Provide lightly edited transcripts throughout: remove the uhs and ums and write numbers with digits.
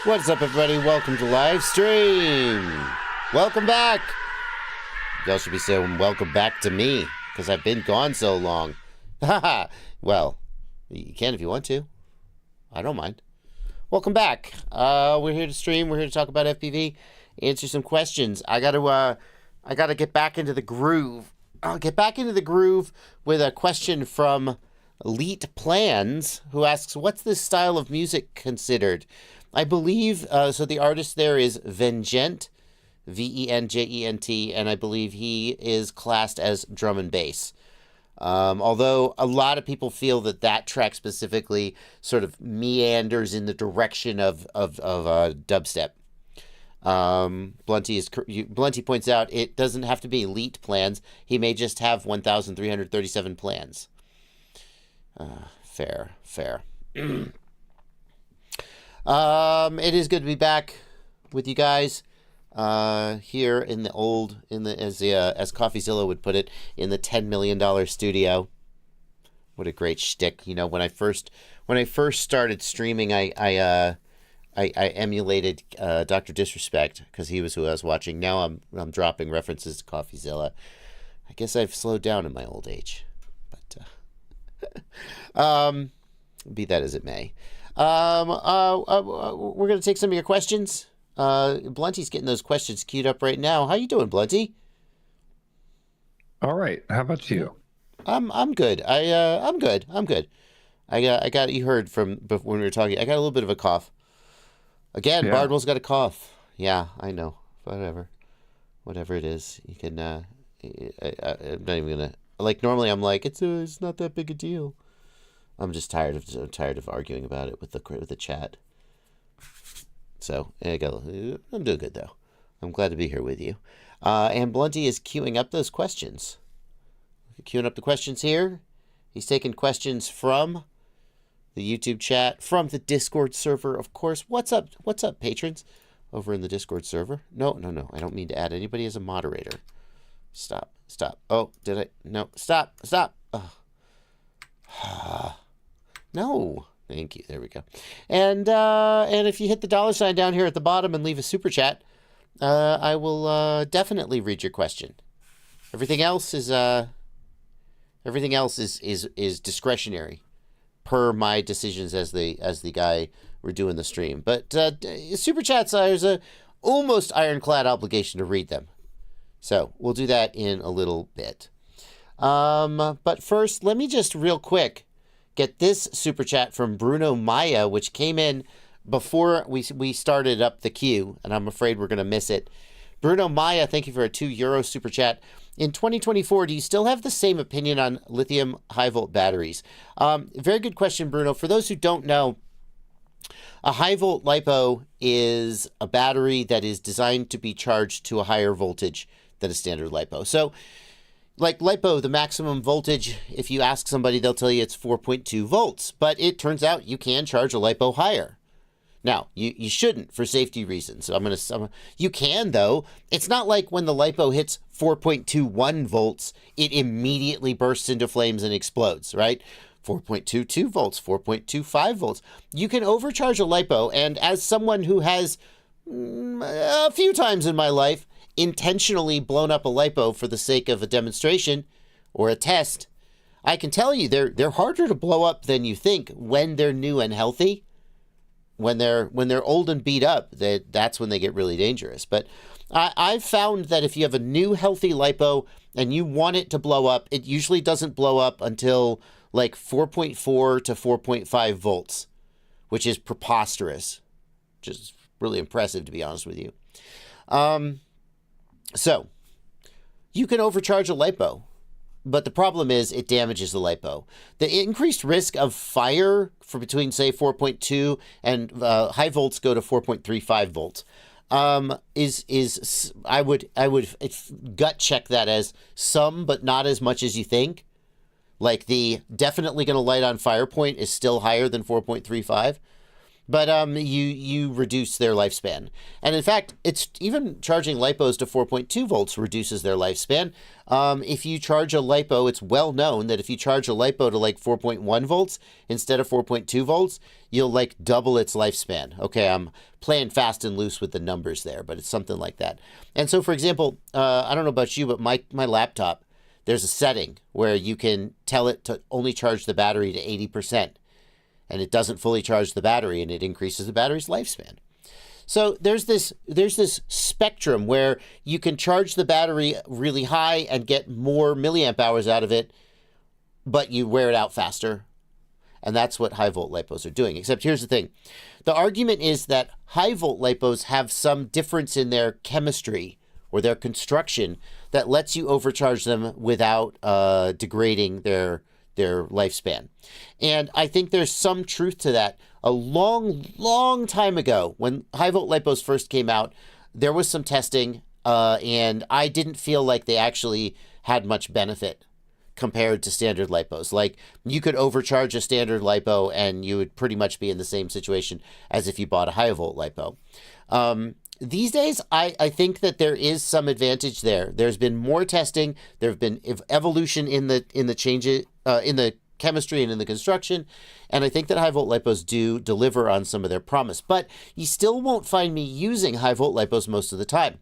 What's up, everybody? Welcome to Livestream. Welcome back. Y'all should be saying welcome back to me, because I've been gone so long. Haha. Well, you can if you want to. I don't mind. Welcome back. We're here to stream. We're here to talk about FPV, answer some questions. I gotta get back into the groove. I'll get back into the groove with a question from Elite Plans, who asks, what's this style of music considered? I believe, so the artist there is Vengent, Vengent, and I believe he is classed as drum and bass. Although a lot of people feel that track specifically sort of meanders in the direction of dubstep. Blunty points out it doesn't have to be Elite Plans. He may just have 1,337 plans. Fair. It is good to be back with you guys here in the as CoffeeZilla would put it, in the $10 million studio. What a great shtick! You know, when I first started streaming, I emulated Dr. Disrespect because he was who I was watching. Now I'm dropping references to CoffeeZilla. I guess I've slowed down in my old age, but be that as it may. We're going to take some of your questions. Blunty's getting those questions queued up right now. How you doing, Blunty? All right. How about you? I'm good. I'm good. I got you heard from when we were talking. I got a little bit of a cough. Again, yeah. Bardwell's got a cough. Yeah, I know. Whatever it is, you can. I'm not even gonna normally. I'm like it's not that big a deal. I'm just tired of arguing about it with the chat. So I'm doing good though. I'm glad to be here with you. And Blunty is queuing up those questions. Queuing up the questions here. He's taking questions from the YouTube chat, from the Discord server, of course. What's up, patrons? Over in the Discord server. No. I don't mean to add anybody as a moderator. Stop. Oh, did I? No. Stop. Oh. No. Thank you. There we go. And if you hit the $sign down here at the bottom and leave a super chat, I will definitely read your question. Everything else is discretionary, per my decisions as the guy we're doing the stream. But super chats, there's a almost ironclad obligation to read them. So we'll do that in a little bit. But first, let me just real quick get this super chat from Bruno Maya, which came in before we started up the queue, and I'm afraid we're going to miss it. Bruno Maya, thank you for a €2 super chat. In 2024, do you still have the same opinion on lithium high-volt batteries? Very good question, Bruno. For those who don't know, a high-volt LiPo is a battery that is designed to be charged to a higher voltage than a standard LiPo. So, like LiPo, the maximum voltage, if you ask somebody, they'll tell you it's 4.2 volts. But it turns out you can charge a LiPo higher. Now, you shouldn't for safety reasons. You can, though. It's not like when the LiPo hits 4.21 volts, it immediately bursts into flames and explodes, right? 4.22 volts, 4.25 volts. You can overcharge a LiPo, and as someone who has a few times in my life intentionally blown up a LiPo for the sake of a demonstration or a test, I can tell you they're harder to blow up than you think when they're new and healthy. When they're old and beat up, that's when they get really dangerous. But I've found that if you have a new healthy LiPo and you want it to blow up, it usually doesn't blow up until like 4.4 to 4.5 volts, which is preposterous. Just really impressive, to be honest with you. So you can overcharge a LiPo, but the problem is it damages the LiPo. The increased risk of fire for between, say, 4.2 and high volts go to 4.35 volts is I would gut check that as some, but not as much as you think. Like the definitely going to light on fire point is still higher than 4.35. But you reduce their lifespan. And in fact, it's even charging LiPos to 4.2 volts reduces their lifespan. If you charge a LiPo, it's well known that if you charge a LiPo to like 4.1 volts instead of 4.2 volts, you'll like double its lifespan. Okay, I'm playing fast and loose with the numbers there, but it's something like that. And so, for example, I don't know about you, but my laptop, there's a setting where you can tell it to only charge the battery to 80%. And it doesn't fully charge the battery, and it increases the battery's lifespan. So there's this spectrum where you can charge the battery really high and get more milliamp hours out of it, but you wear it out faster. And that's what high volt LiPos are doing. Except here's the thing. The argument is that high volt LiPos have some difference in their chemistry or their construction that lets you overcharge them without degrading their lifespan. And I think there's some truth to that. A long time ago, when high volt LiPos first came out, there was some testing, and I didn't feel like they actually had much benefit compared to standard LiPos. Like, you could overcharge a standard LiPo and you would pretty much be in the same situation as if you bought a high volt LiPo. These days, I think that there is some advantage there. There's been more testing. There have been evolution in the changes in the chemistry and in the construction, and I think that high volt LiPos do deliver on some of their promise. But you still won't find me using high volt LiPos most of the time,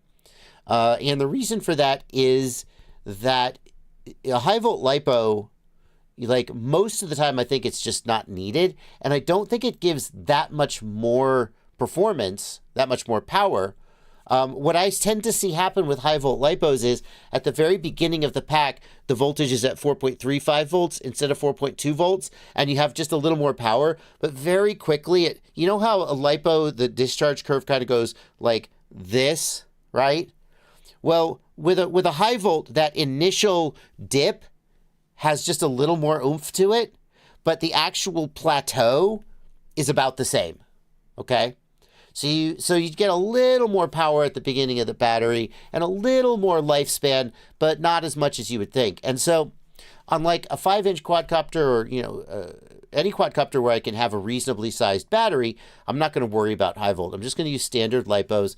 and the reason for that is that a high volt LiPo, like most of the time, I think it's just not needed, and I don't think it gives that much more performance, that much more power. What I tend to see happen with high volt LiPos is at the very beginning of the pack, the voltage is at 4.35 volts instead of 4.2 volts, and you have just a little more power. But very quickly, you know how a LiPo, the discharge curve kind of goes like this, right? Well, with a high volt, that initial dip has just a little more oomph to it, but the actual plateau is about the same, okay? So you get a little more power at the beginning of the battery and a little more lifespan, but not as much as you would think. And so, unlike a 5-inch quadcopter or any quadcopter where I can have a reasonably sized battery, I'm not going to worry about high volt. I'm just going to use standard LiPos,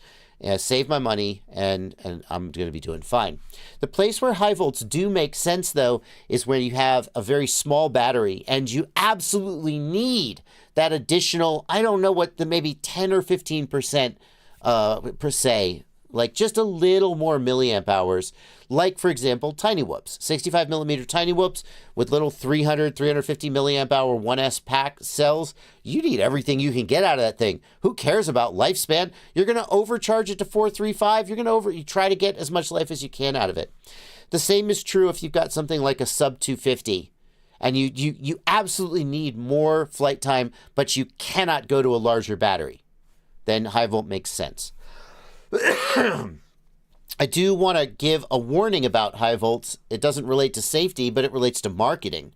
save my money, and I'm going to be doing fine. The place where high volts do make sense, though, is where you have a very small battery and you absolutely need that additional, I don't know what, maybe 10 or 15% per se, like just a little more milliamp hours. Like, for example, Tiny Whoops, 65 millimeter Tiny Whoops with little 350 milliamp hour 1S pack cells. You need everything you can get out of that thing. Who cares about lifespan? You're going to overcharge it to 435. You try to get as much life as you can out of it. The same is true if you've got something like a sub 250. And you absolutely need more flight time, but you cannot go to a larger battery. Then high volt makes sense. I do want to give a warning about high volts. It doesn't relate to safety, but it relates to marketing.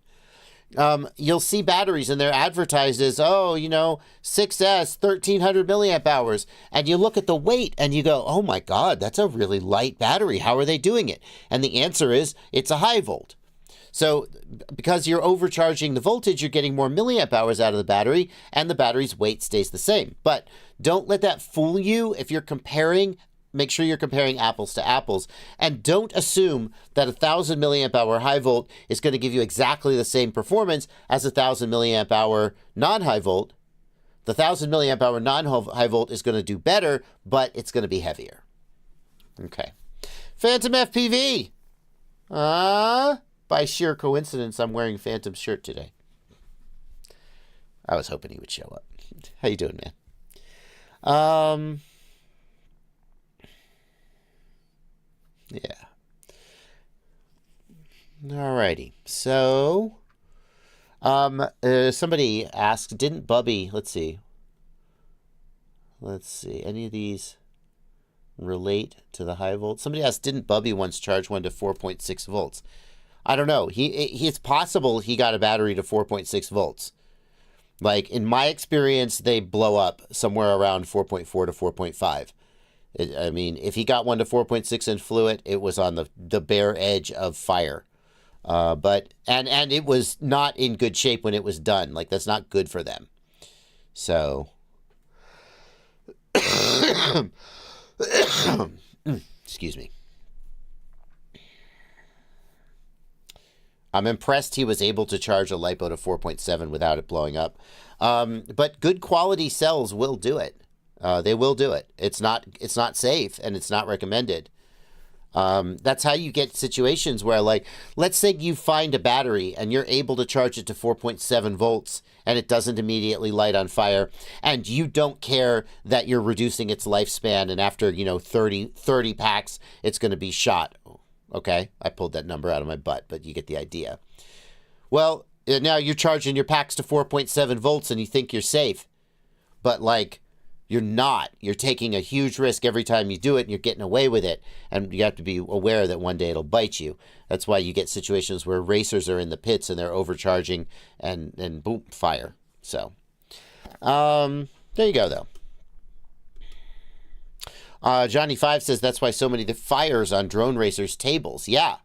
You'll see batteries and they're advertised as, 6S, 1300 milliamp hours. And you look at the weight and you go, oh my God, that's a really light battery. How are they doing it? And the answer is, it's a high volt. So because you're overcharging the voltage, you're getting more milliamp hours out of the battery, and the battery's weight stays the same. But don't let that fool you. If you're comparing, make sure you're comparing apples to apples, and don't assume that 1,000 milliamp hour high volt is going to give you exactly the same performance as 1,000 milliamp hour non-high volt. The 1,000 milliamp hour non-high volt is going to do better, but it's going to be heavier. Okay. Phantom FPV. By sheer coincidence, I'm wearing Phantom's shirt today. I was hoping he would show up. How you doing, man? Yeah. Alrighty. So, somebody asked, didn't Bubby, let's see, any of these relate to the high volt? Somebody asked, didn't Bubby once charge one to 4.6 volts? I don't know. It's possible he got a battery to 4.6 volts. Like, in my experience, they blow up somewhere around 4.4 to 4.5. I mean, if he got one to 4.6 and flew it, it was on the bare edge of fire. But it was not in good shape when it was done. Like, that's not good for them. So, Excuse me. I'm impressed he was able to charge a LiPo to 4.7 without it blowing up. But good quality cells will do it. They will do it. It's not safe and it's not recommended. That's how you get situations where, like, let's say you find a battery and you're able to charge it to 4.7 volts and it doesn't immediately light on fire, and you don't care that you're reducing its lifespan, and after, 30 packs, it's going to be shot. Okay, I pulled that number out of my butt, but you get the idea. Well, now you're charging your packs to 4.7 volts and you think you're safe, but, like, you're not. You're taking a huge risk every time you do it, and you're getting away with it. And you have to be aware that one day it'll bite you. That's why you get situations where racers are in the pits and they're overcharging and boom, fire. So, there you go, though. Johnny 5 says that's why so many fires on drone racers' tables. Yeah,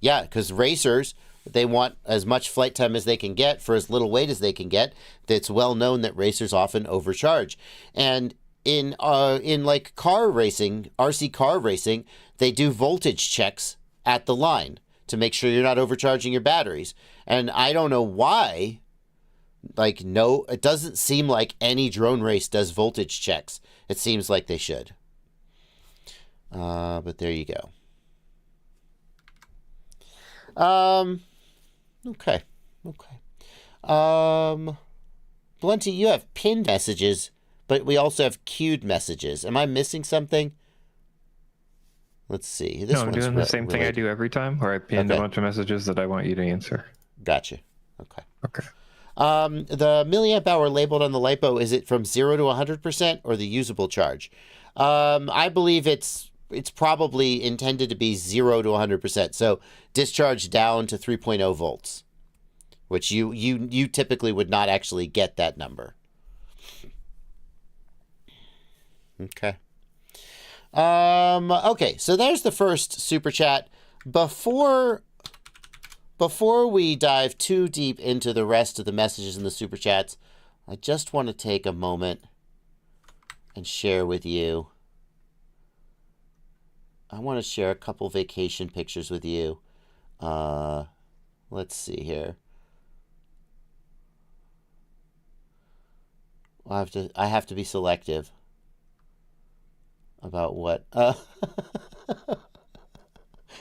because racers, they want as much flight time as they can get for as little weight as they can get. It's well known that racers often overcharge. And in like car racing, RC car racing, they do voltage checks at the line to make sure you're not overcharging your batteries. And I don't know why, like, no, it doesn't seem like any drone race does voltage checks. It seems like they should. But there you go. Okay. Blunty, you have pinned messages, but we also have queued messages. Am I missing something? Let's see. No, I'm doing the same thing I do every time, where I pinned a bunch of messages that I want you to answer. Gotcha. Okay. Okay. The milliamp hour labeled on the LiPo, is it from 0 to 100% or the usable charge? I believe it's probably intended to be 0 to 100%. So discharge down to 3.0 volts, which you typically would not actually get that number. Okay. Okay, so there's the first super chat. Before we dive too deep into the rest of the messages in the super chats, I just want to take a moment and share with you. I want to share a couple vacation pictures with you. Let's see here. I have to be selective about what.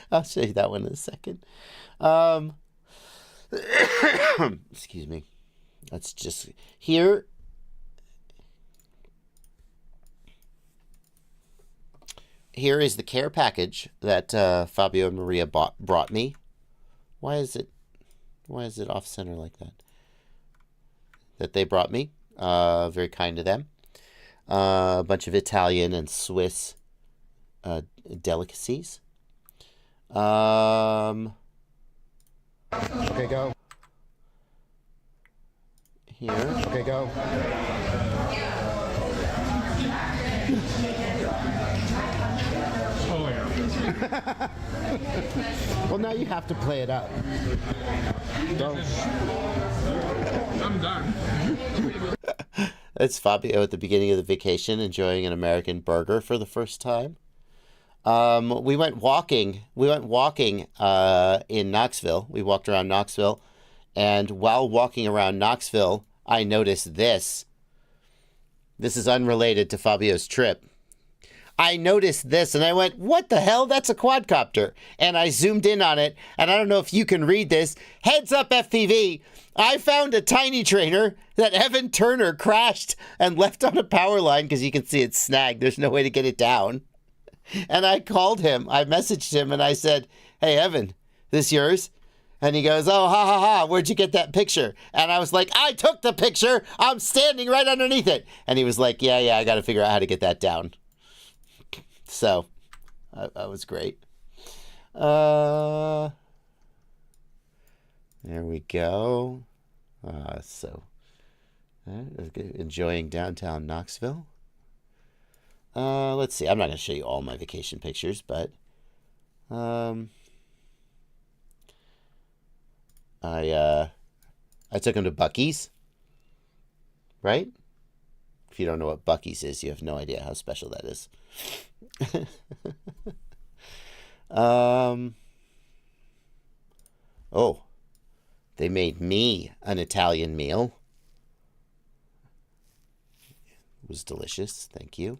I'll show you that one in a second. Excuse me. Let's just here. Here is the care package that Fabio and Maria brought me. Why is it off center like that? That they brought me. Very kind to them. A bunch of Italian and Swiss delicacies. Okay, go. Here. Okay, go. Oh, yeah. Well, now you have to play it up. Don't. I'm done. That's Fabio at the beginning of the vacation enjoying an American burger for the first time. We went walking. In Knoxville. We walked around Knoxville, and while walking around Knoxville, I noticed this. This is unrelated to Fabio's trip. I noticed this, and I went, "What the hell? That's a quadcopter." And I zoomed in on it, and I don't know if you can read this. Heads up, FPV. I found a tiny trainer that Evan Turner crashed and left on a power line because you can see it's snagged. There's no way to get it down. And I called him. I messaged him, and I said, "Hey, Evan, this yours?" And he goes, "Oh, ha, ha, ha, where'd you get that picture?" And I was like, "I took the picture. I'm standing right underneath it." And he was like, yeah, I got to figure out how to get that down. So, that was great. There we go. Enjoying downtown Knoxville. Let's see. I'm not going to show you all my vacation pictures, but I took him to Buc-ee's, right? If you don't know what Buc-ee's is, you have no idea how special that is. Oh, they made me an Italian meal. It was delicious. Thank you.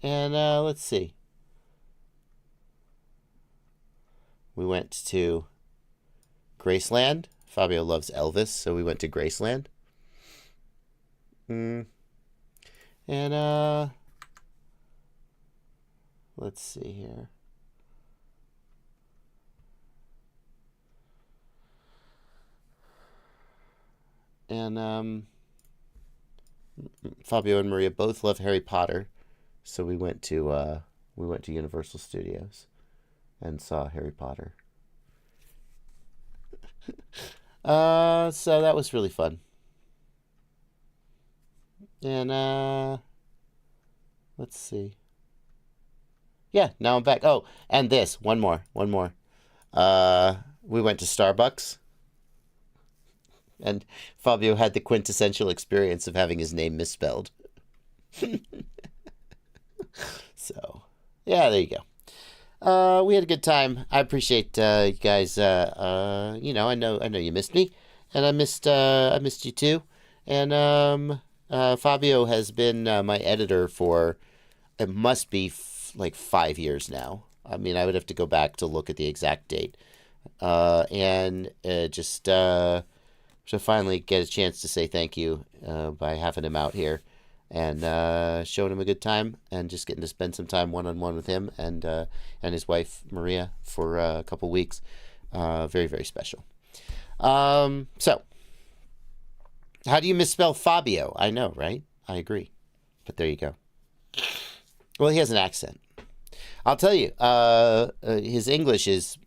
And let's see. We went to Graceland. Fabio loves Elvis, so we went to Graceland. And let's see here. And Fabio and Maria both love Harry Potter, so we went to Universal Studios and saw Harry Potter. So that was really fun. And let's see. Yeah, now I'm back. Oh, and this one more. We went to Starbucks. And Fabio had the quintessential experience of having his name misspelled. So, yeah, there you go. We had a good time. I appreciate you guys. I know you missed me, and I missed you too. And Fabio has been my editor for it must be like 5 years now. I mean, I would have to go back to look at the exact date, and just to finally get a chance to say thank you by having him out here and showing him a good time and just getting to spend some time one-on-one with him and his wife Maria for a couple weeks. Very, very special. So how do you misspell Fabio? I know, right? I agree, but there you go. Well, he has an accent. I'll tell you, his English is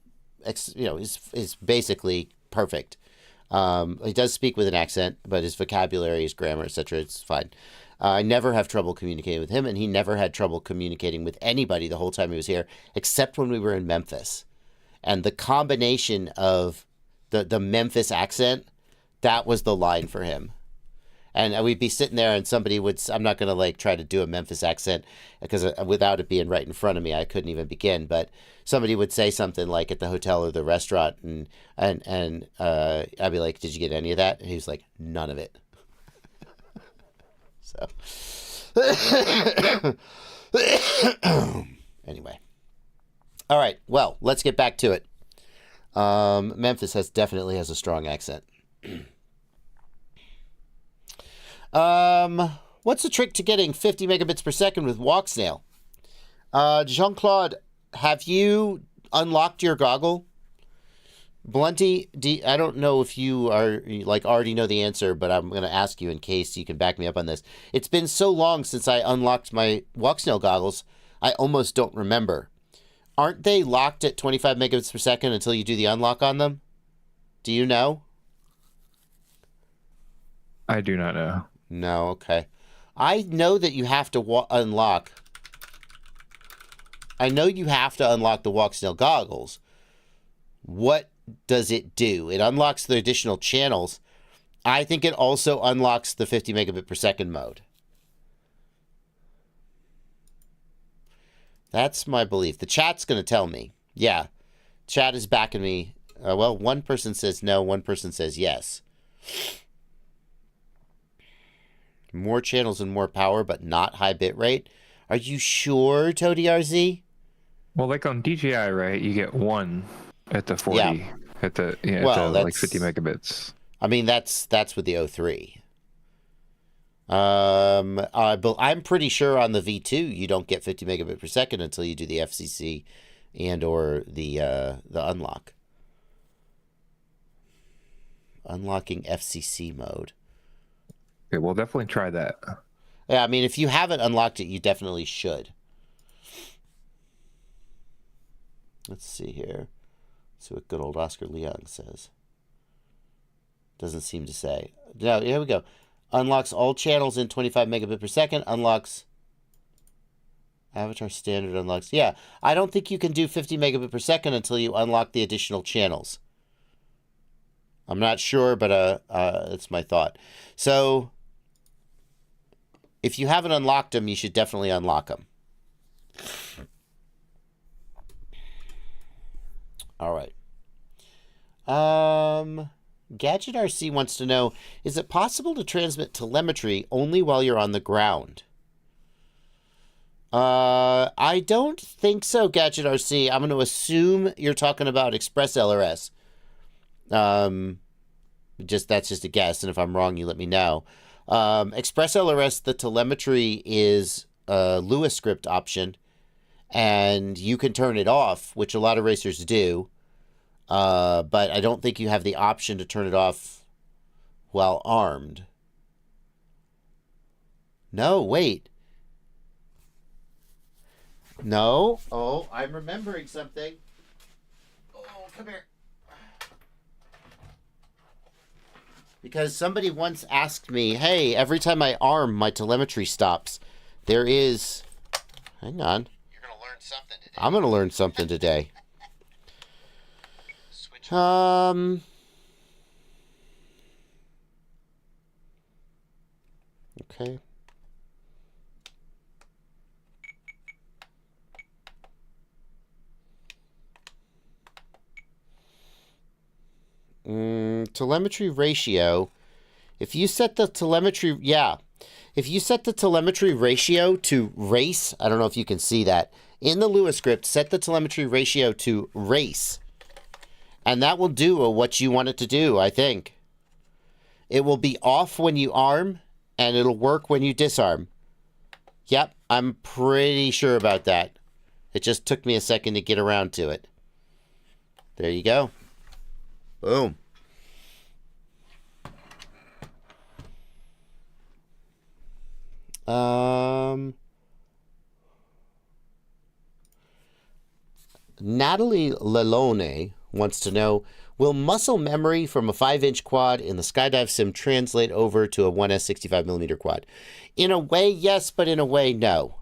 basically perfect. He does speak with an accent, but his vocabulary, his grammar, etc., it's fine. I never have trouble communicating with him, and he never had trouble communicating with anybody the whole time he was here, except when we were in Memphis. And the combination of the Memphis accent, that was the line for him. And we'd be sitting there and somebody would, I'm not going to try to do a Memphis accent because without it being right in front of me, I couldn't even begin. But somebody would say something like at the hotel or the restaurant and I'd be like, did you get any of that? And he was like, none of it. So anyway. All right. Well, let's get back to it. Memphis definitely has a strong accent. What's the trick to getting 50 megabits per second with Walksnail? Jean-Claude, have you unlocked your goggle? Blunty, I don't know if you are already know the answer, but I'm going to ask you in case you can back me up on this. It's been so long since I unlocked my Walksnail goggles, I almost don't remember. Aren't they locked at 25 megabits per second until you do the unlock on them? Do you know? I do not know. No, okay. I know that you have to unlock. I know you have to unlock the Walksnail goggles. What does it do? It unlocks the additional channels. I think it also unlocks the 50 megabit per second mode. That's my belief. The chat's going to tell me. Yeah, chat is backing me. Well, one person says no, one person says yes. More channels and more power, but not high bit rate. Are you sure, Toady RZ? Well, like on DJI, right? You get one at the 40, Yeah. at the like 50 megabits. I mean, that's with the 03. But I'm pretty sure on the V2 you don't get 50 megabit per second until you do the FCC and or the unlock. Unlocking FCC mode. Okay, we'll definitely try that. Yeah, I mean, if you haven't unlocked it, you definitely should. Let's see here. Let's see what good old Oscar Leon says. Doesn't seem to say. No, here we go. Unlocks all channels in 25 megabit per second. Unlocks Avatar standard unlocks. Yeah, I don't think you can do 50 megabit per second until you unlock the additional channels. I'm not sure, but it's my thought. So if you haven't unlocked them, you should definitely unlock them. All right. Gadget RC wants to know, is it possible to transmit telemetry only while you're on the ground? I don't think so, Gadget RC. I'm going to assume you're talking about Express LRS. That's just a guess, and if I'm wrong, you let me know. Express LRS, the telemetry is a Lewis script option, and you can turn it off, which a lot of racers do. But I don't think you have the option to turn it off while armed. No, wait. No. Oh, I'm remembering something. Oh, come here. Because somebody once asked me, hey, every time I arm, my telemetry stops. There is... Hang on. You're going to learn something today. I'm going to learn something today. Okay. Telemetry ratio. If you set the telemetry, if you set the telemetry ratio to race, I don't know if you can see that. In the Lewis script, set the telemetry ratio to race. And that will do what you want it to do, I think. It will be off when you arm, and it'll work when you disarm. Yep, I'm pretty sure about that. It just took me a second to get around to it. There you go. Boom. Natalie Lelone wants to know, will muscle memory from a 5-inch quad in the Skydive Sim translate over to a 1S 65mm quad? In a way, yes, but in a way, no.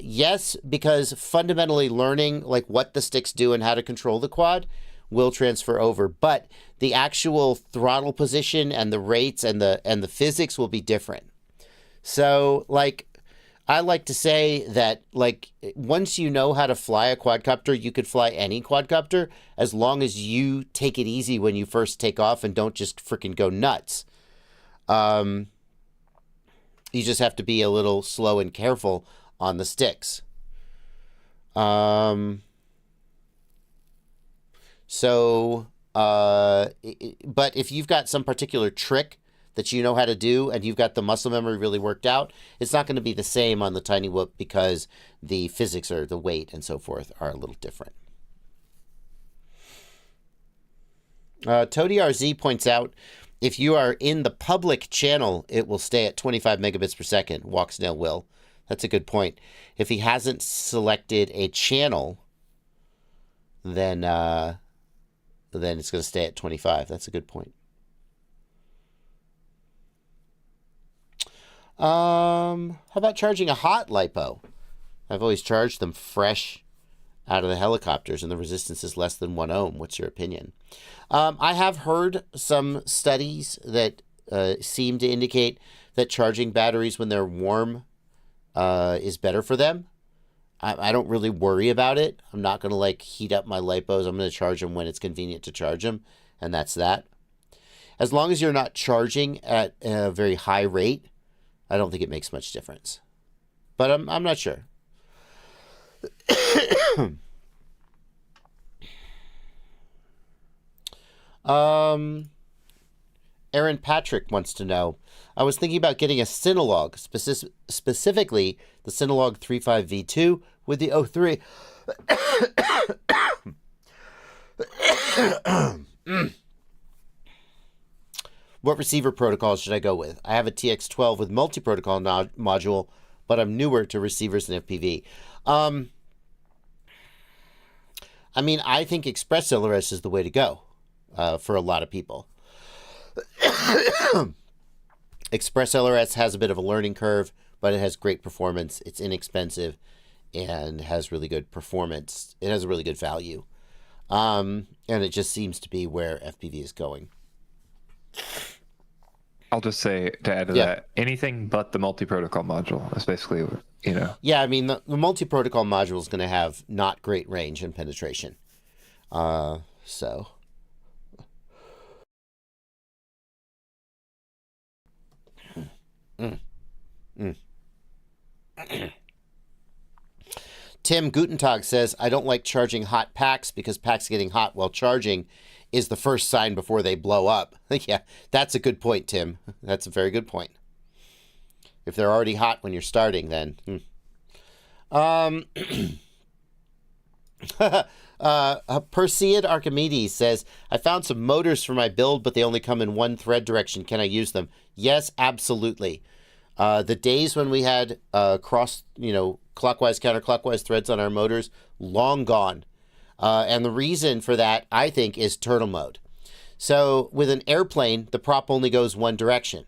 Yes, because fundamentally learning like what the sticks do and how to control the quad will transfer over, but the actual throttle position and the rates and the physics will be different. So, like, I like to say that, like, once you know how to fly a quadcopter, you could fly any quadcopter as long as you take it easy when you first take off and don't just freaking go nuts. You just have to be a little slow and careful on the sticks. But if you've got some particular trick that you know how to do and you've got the muscle memory really worked out, it's not going to be the same on the Tiny Whoop because the physics or the weight and so forth are a little different. Toady RZ points out, if you are in the public channel, it will stay at 25 megabits per second. Walksnail will. That's a good point. If he hasn't selected a channel, then it's going to stay at 25. That's a good point. How about charging a hot LiPo? I've always charged them fresh out of the helicopters, and the resistance is less than 1 ohm. What's your opinion? I have heard some studies that seem to indicate that charging batteries when they're warm is better for them. I don't really worry about it. I'm not going to like heat up my LiPos. I'm going to charge them when it's convenient to charge them, and that's that. As long as you're not charging at a very high rate, I don't think it makes much difference. But I'm not sure. Aaron Patrick wants to know, I was thinking about getting a Synolog, specifically the Synolog 35V2 with the 03. What receiver protocol should I go with? I have a TX12 with multi-protocol module, but I'm newer to receivers than FPV. I mean, I think Express LRS is the way to go for a lot of people. Express LRS has a bit of a learning curve, but it has great performance. It's inexpensive and has really good performance. It has a really good value. And it just seems to be where FPV is going. I'll just say to add to that, anything but the multi-protocol module is basically, Yeah, I mean, the multi-protocol module is going to have not great range and penetration. So. Tim Gutentag says, I don't like charging hot packs because packs getting hot while charging is the first sign before they blow up. Yeah, that's a good point, Tim. That's a very good point. If they're already hot when you're starting, then... Perseid Archimedes says, I found some motors for my build, but they only come in one thread direction. Can I use them? Yes, absolutely. The days when we had clockwise, counterclockwise threads on our motors, long gone. And the reason for that, I think, is turtle mode. So with an airplane, the prop only goes one direction,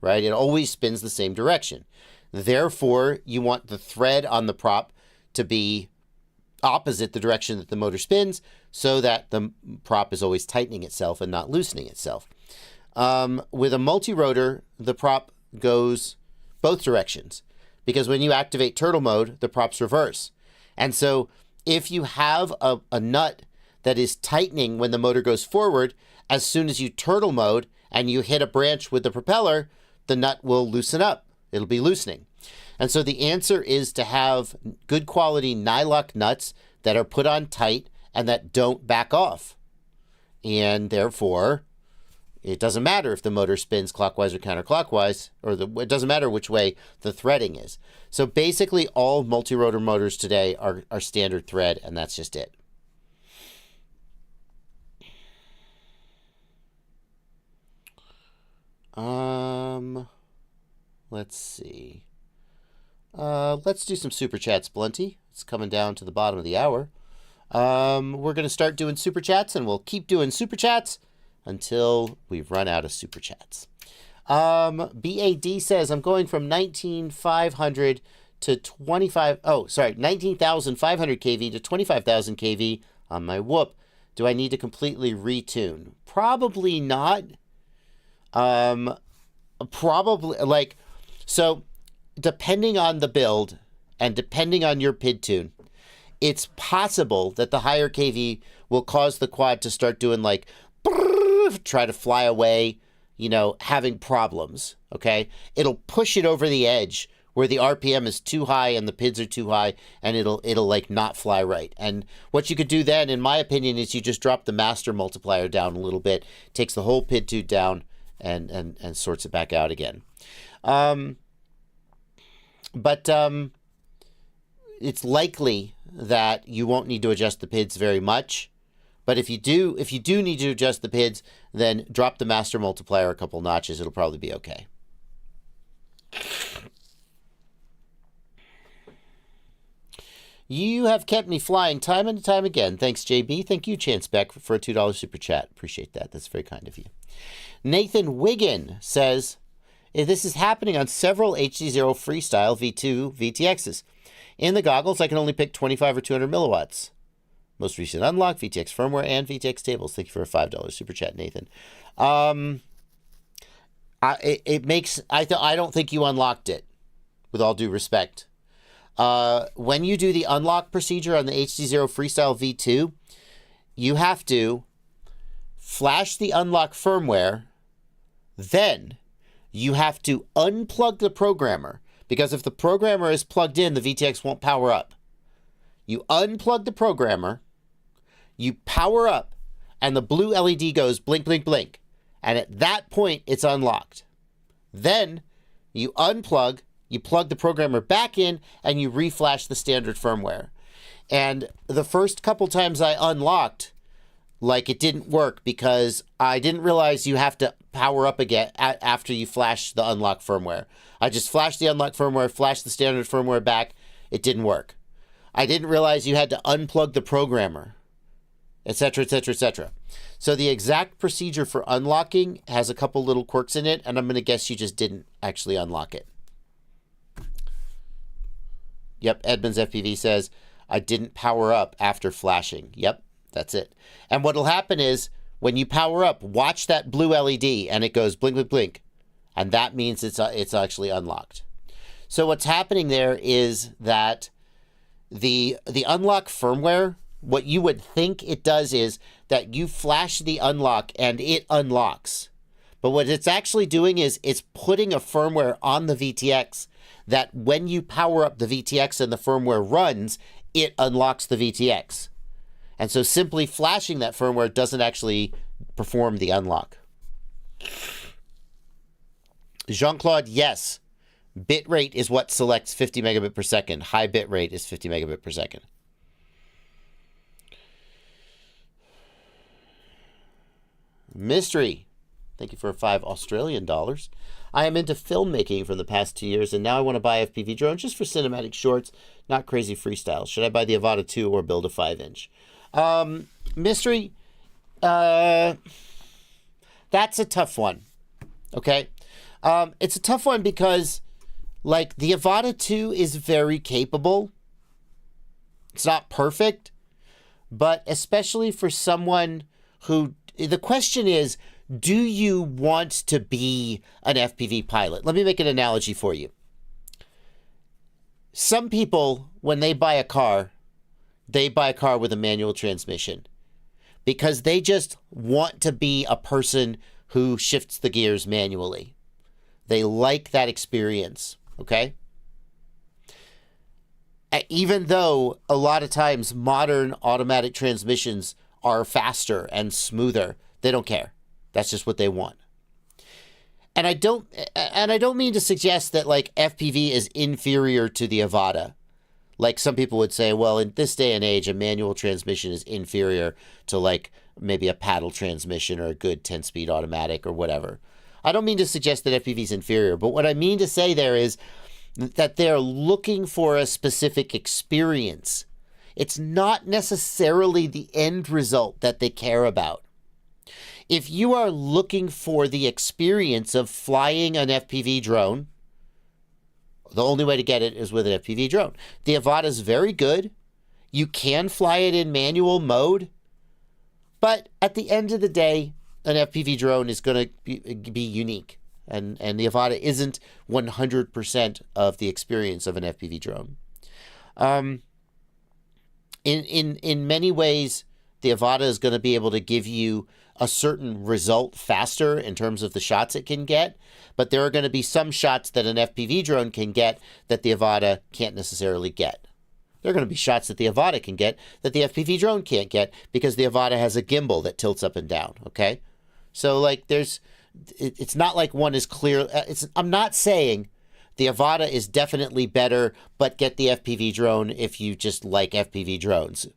right? It always spins the same direction. Therefore, you want the thread on the prop to be opposite the direction that the motor spins so that the prop is always tightening itself and not loosening itself. With a multi-rotor, the prop goes both directions because when you activate turtle mode, the props reverse. And so if you have a nut that is tightening when the motor goes forward, as soon as you turtle mode and you hit a branch with the propeller, the nut will loosen up. It'll be loosening. And so the answer is to have good quality nylock nuts that are put on tight and that don't back off. And therefore, it doesn't matter if the motor spins clockwise or counterclockwise, or it doesn't matter which way the threading is. So basically all multi-rotor motors today are standard thread, and that's just it. Let's see. Let's do some super chats, Blunty. It's coming down to the bottom of the hour. We're going to start doing super chats, and we'll keep doing super chats until we've run out of super chats. BAD says, I'm going from 19,500 to 19,500 kV to 25,000 kV on my whoop. Do I need to completely retune? Probably not. So depending on the build and depending on your PID tune, it's possible that the higher kV will cause the quad to start doing like, try to fly away, having problems, okay? It'll push it over the edge where the RPM is too high and the PIDs are too high, and it'll like not fly right. And what you could do then, in my opinion, is you just drop the master multiplier down a little bit, takes the whole PID tune down, and sorts it back out again. But it's likely that you won't need to adjust the PIDs very much. But if you do need to adjust the PIDs, then drop the master multiplier a couple notches. It'll probably be okay. You have kept me flying time and time again. Thanks, JB. Thank you, Chance Beck, for a $2 super chat. Appreciate that. That's very kind of you. Nathan Wiggin says, this is happening on several HD0 Freestyle V2 VTXs. In the goggles, I can only pick 25 or 200 milliwatts. Most recent unlock, VTX firmware, and VTX tables. Thank you for a $5 super chat, Nathan. I don't think you unlocked it, with all due respect. When you do the unlock procedure on the HD0 Freestyle V2, you have to flash the unlock firmware, then you have to unplug the programmer, because if the programmer is plugged in, the VTX won't power up. You unplug the programmer, you power up, and the blue LED goes blink, blink, blink. And at that point, it's unlocked. Then you unplug, you plug the programmer back in, and you reflash the standard firmware. And the first couple times I unlocked, it didn't work because I didn't realize you have to power up again after you flash the unlock firmware. I just flashed the unlock firmware, flashed the standard firmware back. It didn't work. I didn't realize you had to unplug the programmer, etc., etc., etc. So the exact procedure for unlocking has a couple little quirks in it, and I'm going to guess you just didn't actually unlock it. Yep, Edmonds FPV says, I didn't power up after flashing. Yep, that's it. And what will happen is, when you power up, watch that blue LED, and it goes blink, blink, blink. and that means it's actually unlocked. So what's happening there is that the unlock firmware, what you would think it does is that you flash the unlock and it unlocks. But what it's actually doing is it's putting a firmware on the VTX that when you power up the VTX and the firmware runs, it unlocks the VTX. And so simply flashing that firmware doesn't actually perform the unlock. Jean-Claude, yes. Bitrate is what selects 50 megabit per second. High bitrate is 50 megabit per second. Mystery. Thank you for 5 Australian dollars. I am into filmmaking for the past 2 years, and now I want to buy a FPV drone just for cinematic shorts, not crazy freestyle. Should I buy the Avata 2 or build a 5-inch? Mystery, that's a tough one, okay? It's a tough one because, like, the Avata 2 is very capable. It's not perfect, but especially for someone who, the question is, do you want to be an FPV pilot? Let me make an analogy for you. Some people, when they buy a car with a manual transmission because they just want to be a person who shifts the gears manually. They like that experience, okay? Even though a lot of times modern automatic transmissions are faster and smoother, they don't care. That's just what they want. And I don't mean to suggest that like FPV is inferior to the Avata. Like some people would say, well, in this day and age, a manual transmission is inferior to like maybe a paddle transmission or a good 10-speed automatic or whatever. I don't mean to suggest that FPV is inferior, but what I mean to say there is that they're looking for a specific experience. It's not necessarily the end result that they care about. If you are looking for the experience of flying an FPV drone, the only way to get it is with an FPV drone. The Avata is very good. You can fly it in manual mode. But at the end of the day, an FPV drone is going to be unique. And the Avata isn't 100% of the experience of an FPV drone. In many ways, the Avata is going to be able to give you a certain result faster in terms of the shots it can get, but there are going to be some shots that an FPV drone can get that the Avata can't necessarily get. There are going to be shots that the Avata can get that the FPV drone can't get because the Avata has a gimbal that tilts up and down, okay? So, like, it's not like one is clear. I'm not saying the Avata is definitely better, but get the FPV drone if you just like FPV drones.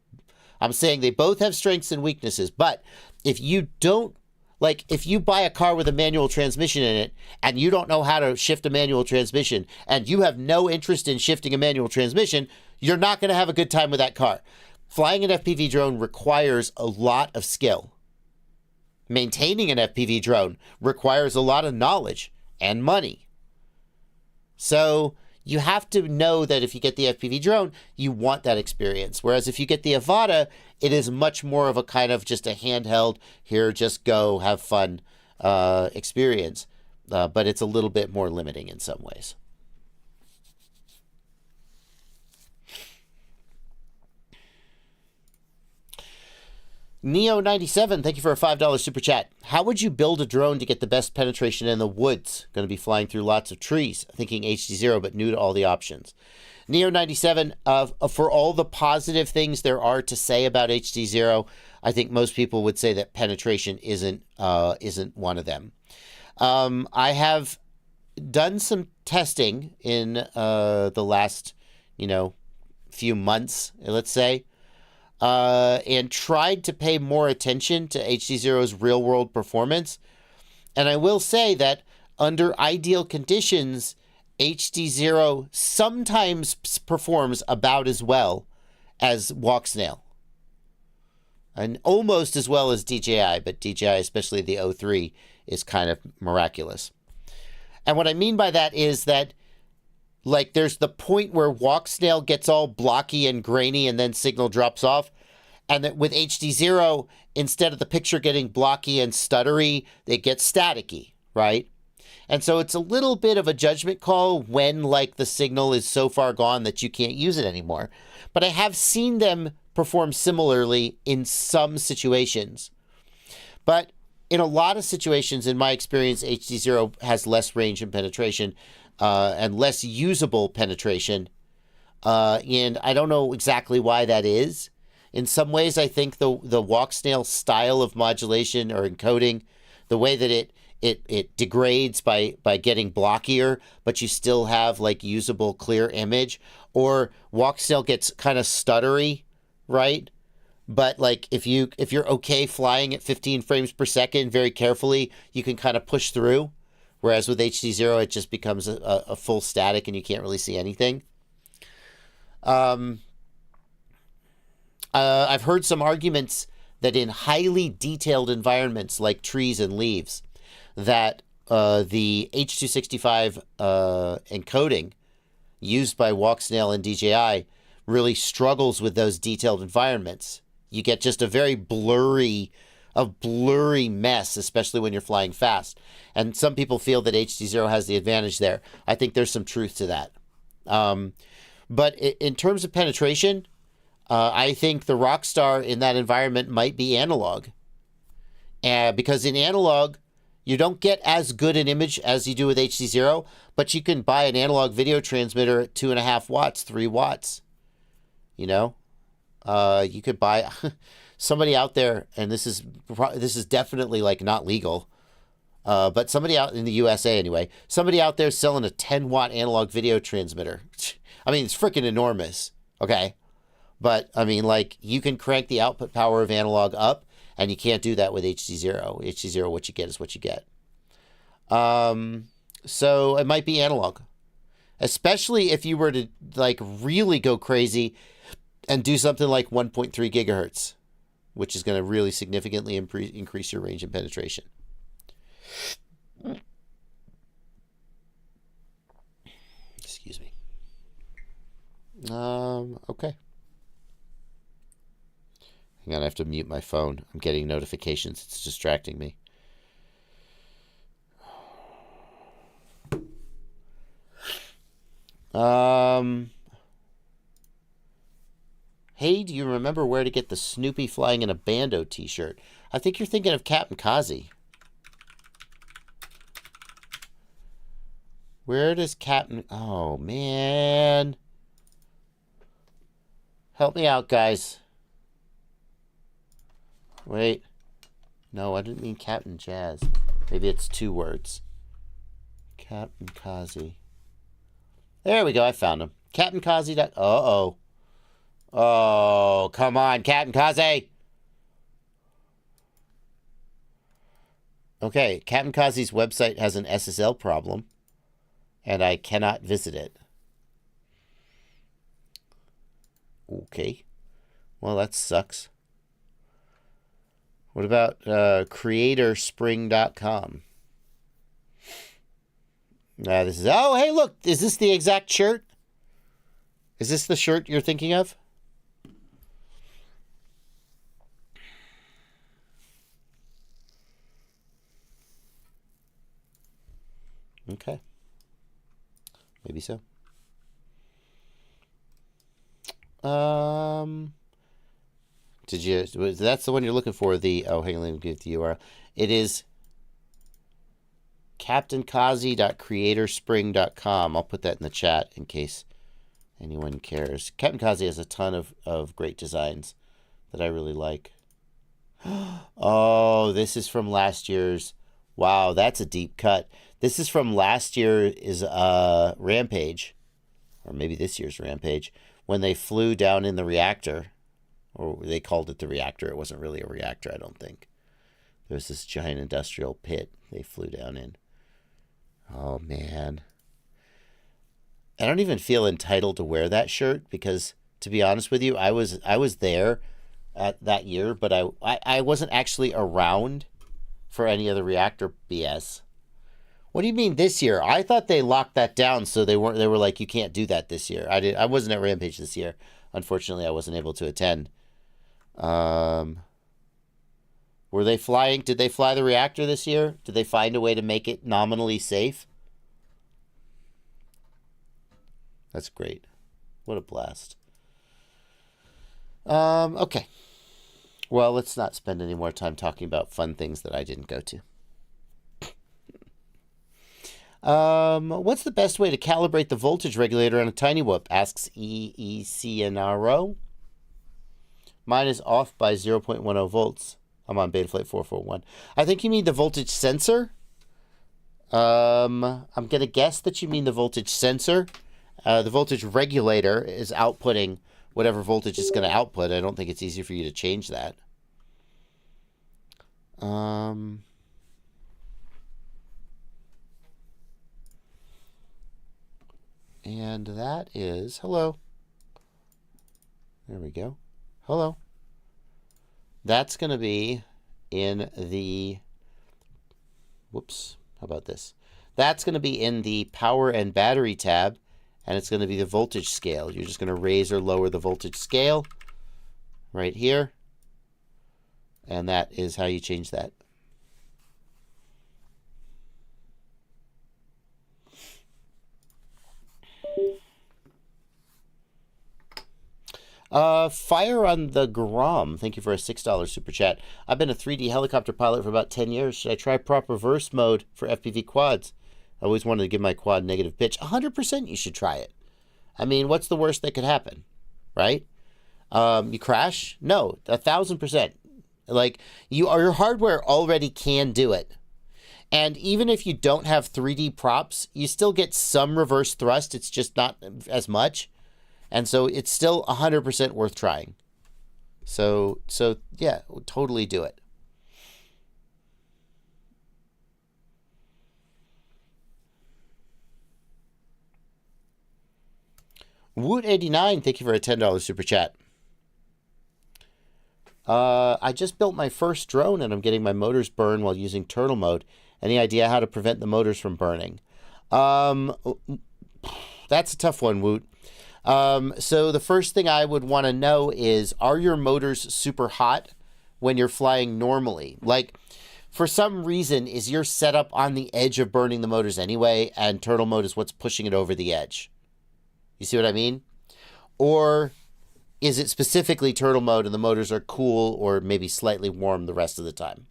I'm saying they both have strengths and weaknesses, but if you don't, like, if you buy a car with a manual transmission in it and you don't know how to shift a manual transmission and you have no interest in shifting a manual transmission, you're not going to have a good time with that car. Flying an FPV drone requires a lot of skill. Maintaining an FPV drone requires a lot of knowledge and money. So you have to know that if you get the FPV drone, you want that experience. Whereas if you get the Avata, it is much more of a kind of just a handheld, here, just go, have fun experience. But it's a little bit more limiting in some ways. Neo97, thank you for a $5 super chat. How would you build a drone to get the best penetration in the woods? Going to be flying through lots of trees. Thinking HD0, but new to all the options. Neo97, for all the positive things there are to say about HD0, I think most people would say that penetration isn't one of them. I have done some testing in the last, few months, let's say. And tried to pay more attention to HD0's real-world performance. And I will say that under ideal conditions, HD0 sometimes performs about as well as Walksnail. And almost as well as DJI, but DJI, especially the O3, is kind of miraculous. And what I mean by that is that, like, there's the point where Walksnail gets all blocky and grainy and then signal drops off. And that with HD0, instead of the picture getting blocky and stuttery, it gets staticky, right? And so it's a little bit of a judgment call when like the signal is so far gone that you can't use it anymore. But I have seen them perform similarly in some situations. But in a lot of situations, in my experience, HD0 has less range and penetration and less usable penetration. And I don't know exactly why that is. In some ways, I think the Walksnail style of modulation or encoding, the way that it degrades by getting blockier, but you still have like usable clear image, or Walksnail gets kind of stuttery, right? But like if you're okay flying at 15 frames per second very carefully, you can kind of push through. Whereas with HD0, it just becomes a full static and you can't really see anything. I've heard some arguments that in highly detailed environments like trees and leaves, that the H.265 encoding used by Walksnail and DJI really struggles with those detailed environments. You get just a very blurry mess, especially when you're flying fast. And some people feel that HD0 has the advantage there. I think there's some truth to that. But in terms of penetration, I think the Rockstar in that environment might be analog. Because in analog, you don't get as good an image as you do with HD0, but you can buy an analog video transmitter at 2.5 watts, 3 watts. You know? You could buy... Somebody out there, and this is definitely like not legal, but somebody out in the USA anyway, somebody out there selling a 10-watt analog video transmitter. I mean, it's freaking enormous, okay? But, I mean, like, you can crank the output power of analog up, and you can't do that with HD0. HD0, what you get is what you get. So it might be analog. Especially if you were to, like, really go crazy and do something like 1.3 gigahertz. Which is going to really significantly increase your range and penetration. Excuse me. Okay. Hang on, I have to mute my phone. I'm getting notifications. It's distracting me. Hey, do you remember where to get the Snoopy flying in a Bando t-shirt? I think you're thinking of Captain Kazi. Where does Captain... Oh, man. Help me out, guys. Wait. No, I didn't mean Captain Jazz. Maybe it's 2 words. Captain Kazi. There we go, I found him. Captain Kazi. Uh-oh. Oh, come on, Captain Kazi. Okay, Captain Kazi's website has an SSL problem, and I cannot visit it. Okay. Well, that sucks. What about creatorspring.com? This is... Oh, hey, look. Is this the exact shirt? Is this the shirt you're thinking of? Okay. Maybe so. Did you... That's the one you're looking for, the... Oh, hang on, let me give the URL. It is captainkazi.creatorspring.com. I'll put that in the chat in case anyone cares. Captain Kazi has a ton of great designs that I really like. Oh, this is from last year's... Wow, that's a deep cut. This is from last year's Rampage, or maybe this year's Rampage, when they flew down in the reactor, or they called it the reactor. It wasn't really a reactor, I don't think. There was this giant industrial pit they flew down in. Oh, man. I don't even feel entitled to wear that shirt because, to be honest with you, I was there at that year, but I wasn't actually around for any of the reactor BS. What do you mean this year? I thought they locked that down, so they were like, you can't do that this year. I wasn't at Rampage this year. Unfortunately, I wasn't able to attend. Were they flying? Did they fly the reactor this year? Did they find a way to make it nominally safe? That's great. What a blast. Okay. Well, let's not spend any more time talking about fun things that I didn't go to. What's the best way to calibrate the voltage regulator on a tiny whoop? Asks EECNRO. Mine is off by 0.10 volts. I'm on Betaflight 441. I think you mean the voltage sensor. I'm going to guess that you mean the voltage sensor. The voltage regulator is outputting whatever voltage it's going to output. I don't think it's easy for you to change that. And that is, hello. There we go. Hello. That's going to be in the, whoops, how about this? That's going to be in the power and battery tab, and it's going to be the voltage scale. You're just going to raise or lower the voltage scale right here, and that is how you change that. Fire on the Grom. Thank you for a $6 super chat. I've been a 3D helicopter pilot for about 10 years. Should I try prop reverse mode for FPV quads? I always wanted to give my quad negative pitch. 100% you should try it. I mean, what's the worst that could happen? Right? You crash? No, 1,000%. Like, your hardware already can do it. And even if you don't have 3D props, you still get some reverse thrust. It's just not as much. And so it's still 100% worth trying. So yeah, totally do it. Woot89, thank you for a $10 super chat. I just built my first drone and I'm getting my motors burned while using turtle mode. Any idea how to prevent the motors from burning? That's a tough one, Woot. So the first thing I would want to know is, are your motors super hot when you're flying normally? Like, for some reason, is your setup on the edge of burning the motors anyway, and turtle mode is what's pushing it over the edge? You see what I mean? Or is it specifically turtle mode and the motors are cool or maybe slightly warm the rest of the time?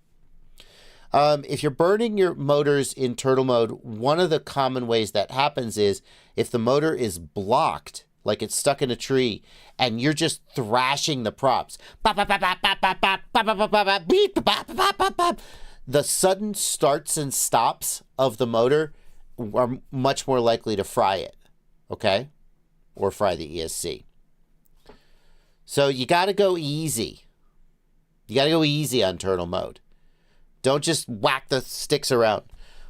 If you're burning your motors in turtle mode, one of the common ways that happens is if the motor is blocked, like it's stuck in a tree, and you're just thrashing the props. The sudden starts and stops of the motor are much more likely to fry it, okay? Or fry the ESC. So you got to go easy. You got to go easy on turtle mode. Don't just whack the sticks around.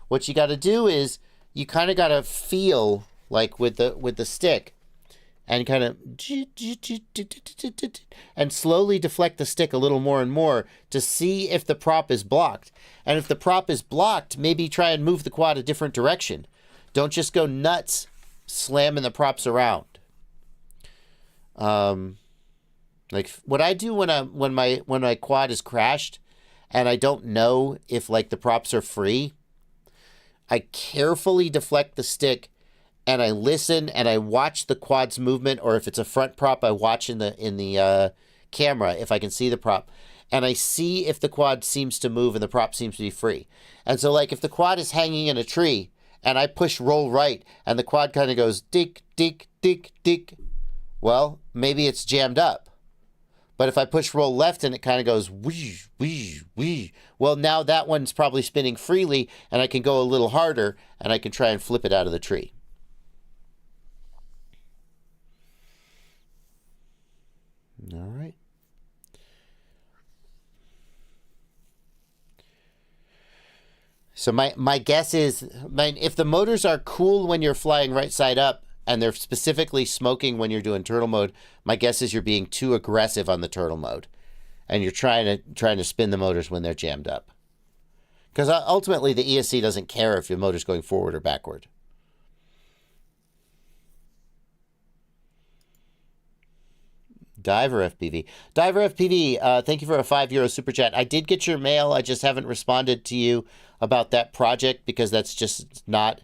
What you got to do is you kind of got to feel like with the stick, and kind of and slowly deflect the stick a little more and more to see if the prop is blocked. And if the prop is blocked, maybe try and move the quad a different direction. Don't just go nuts slamming the props around. Like what I do when my quad is crashed and I don't know if like the props are free, I carefully deflect the stick and I listen and I watch the quad's movement, or if it's a front prop, I watch in the camera if I can see the prop, and I see if the quad seems to move and the prop seems to be free. And so like if the quad is hanging in a tree and I push roll right and the quad kind of goes dick, dick, dick, dick, well, maybe it's jammed up. But if I push roll left and it kind of goes whoosh, whoosh, whoosh, well, now that one's probably spinning freely and I can go a little harder and I can try and flip it out of the tree. All right. So my guess is, if the motors are cool when you're flying right side up and they're specifically smoking when you're doing turtle mode, my guess is you're being too aggressive on the turtle mode, and you're trying to spin the motors when they're jammed up. Because ultimately the ESC doesn't care if your motor's going forward or backward. Diver FPV. Diver FPV, thank you for a €5 super chat. I did get your mail. I just haven't responded to you about that project because that's just not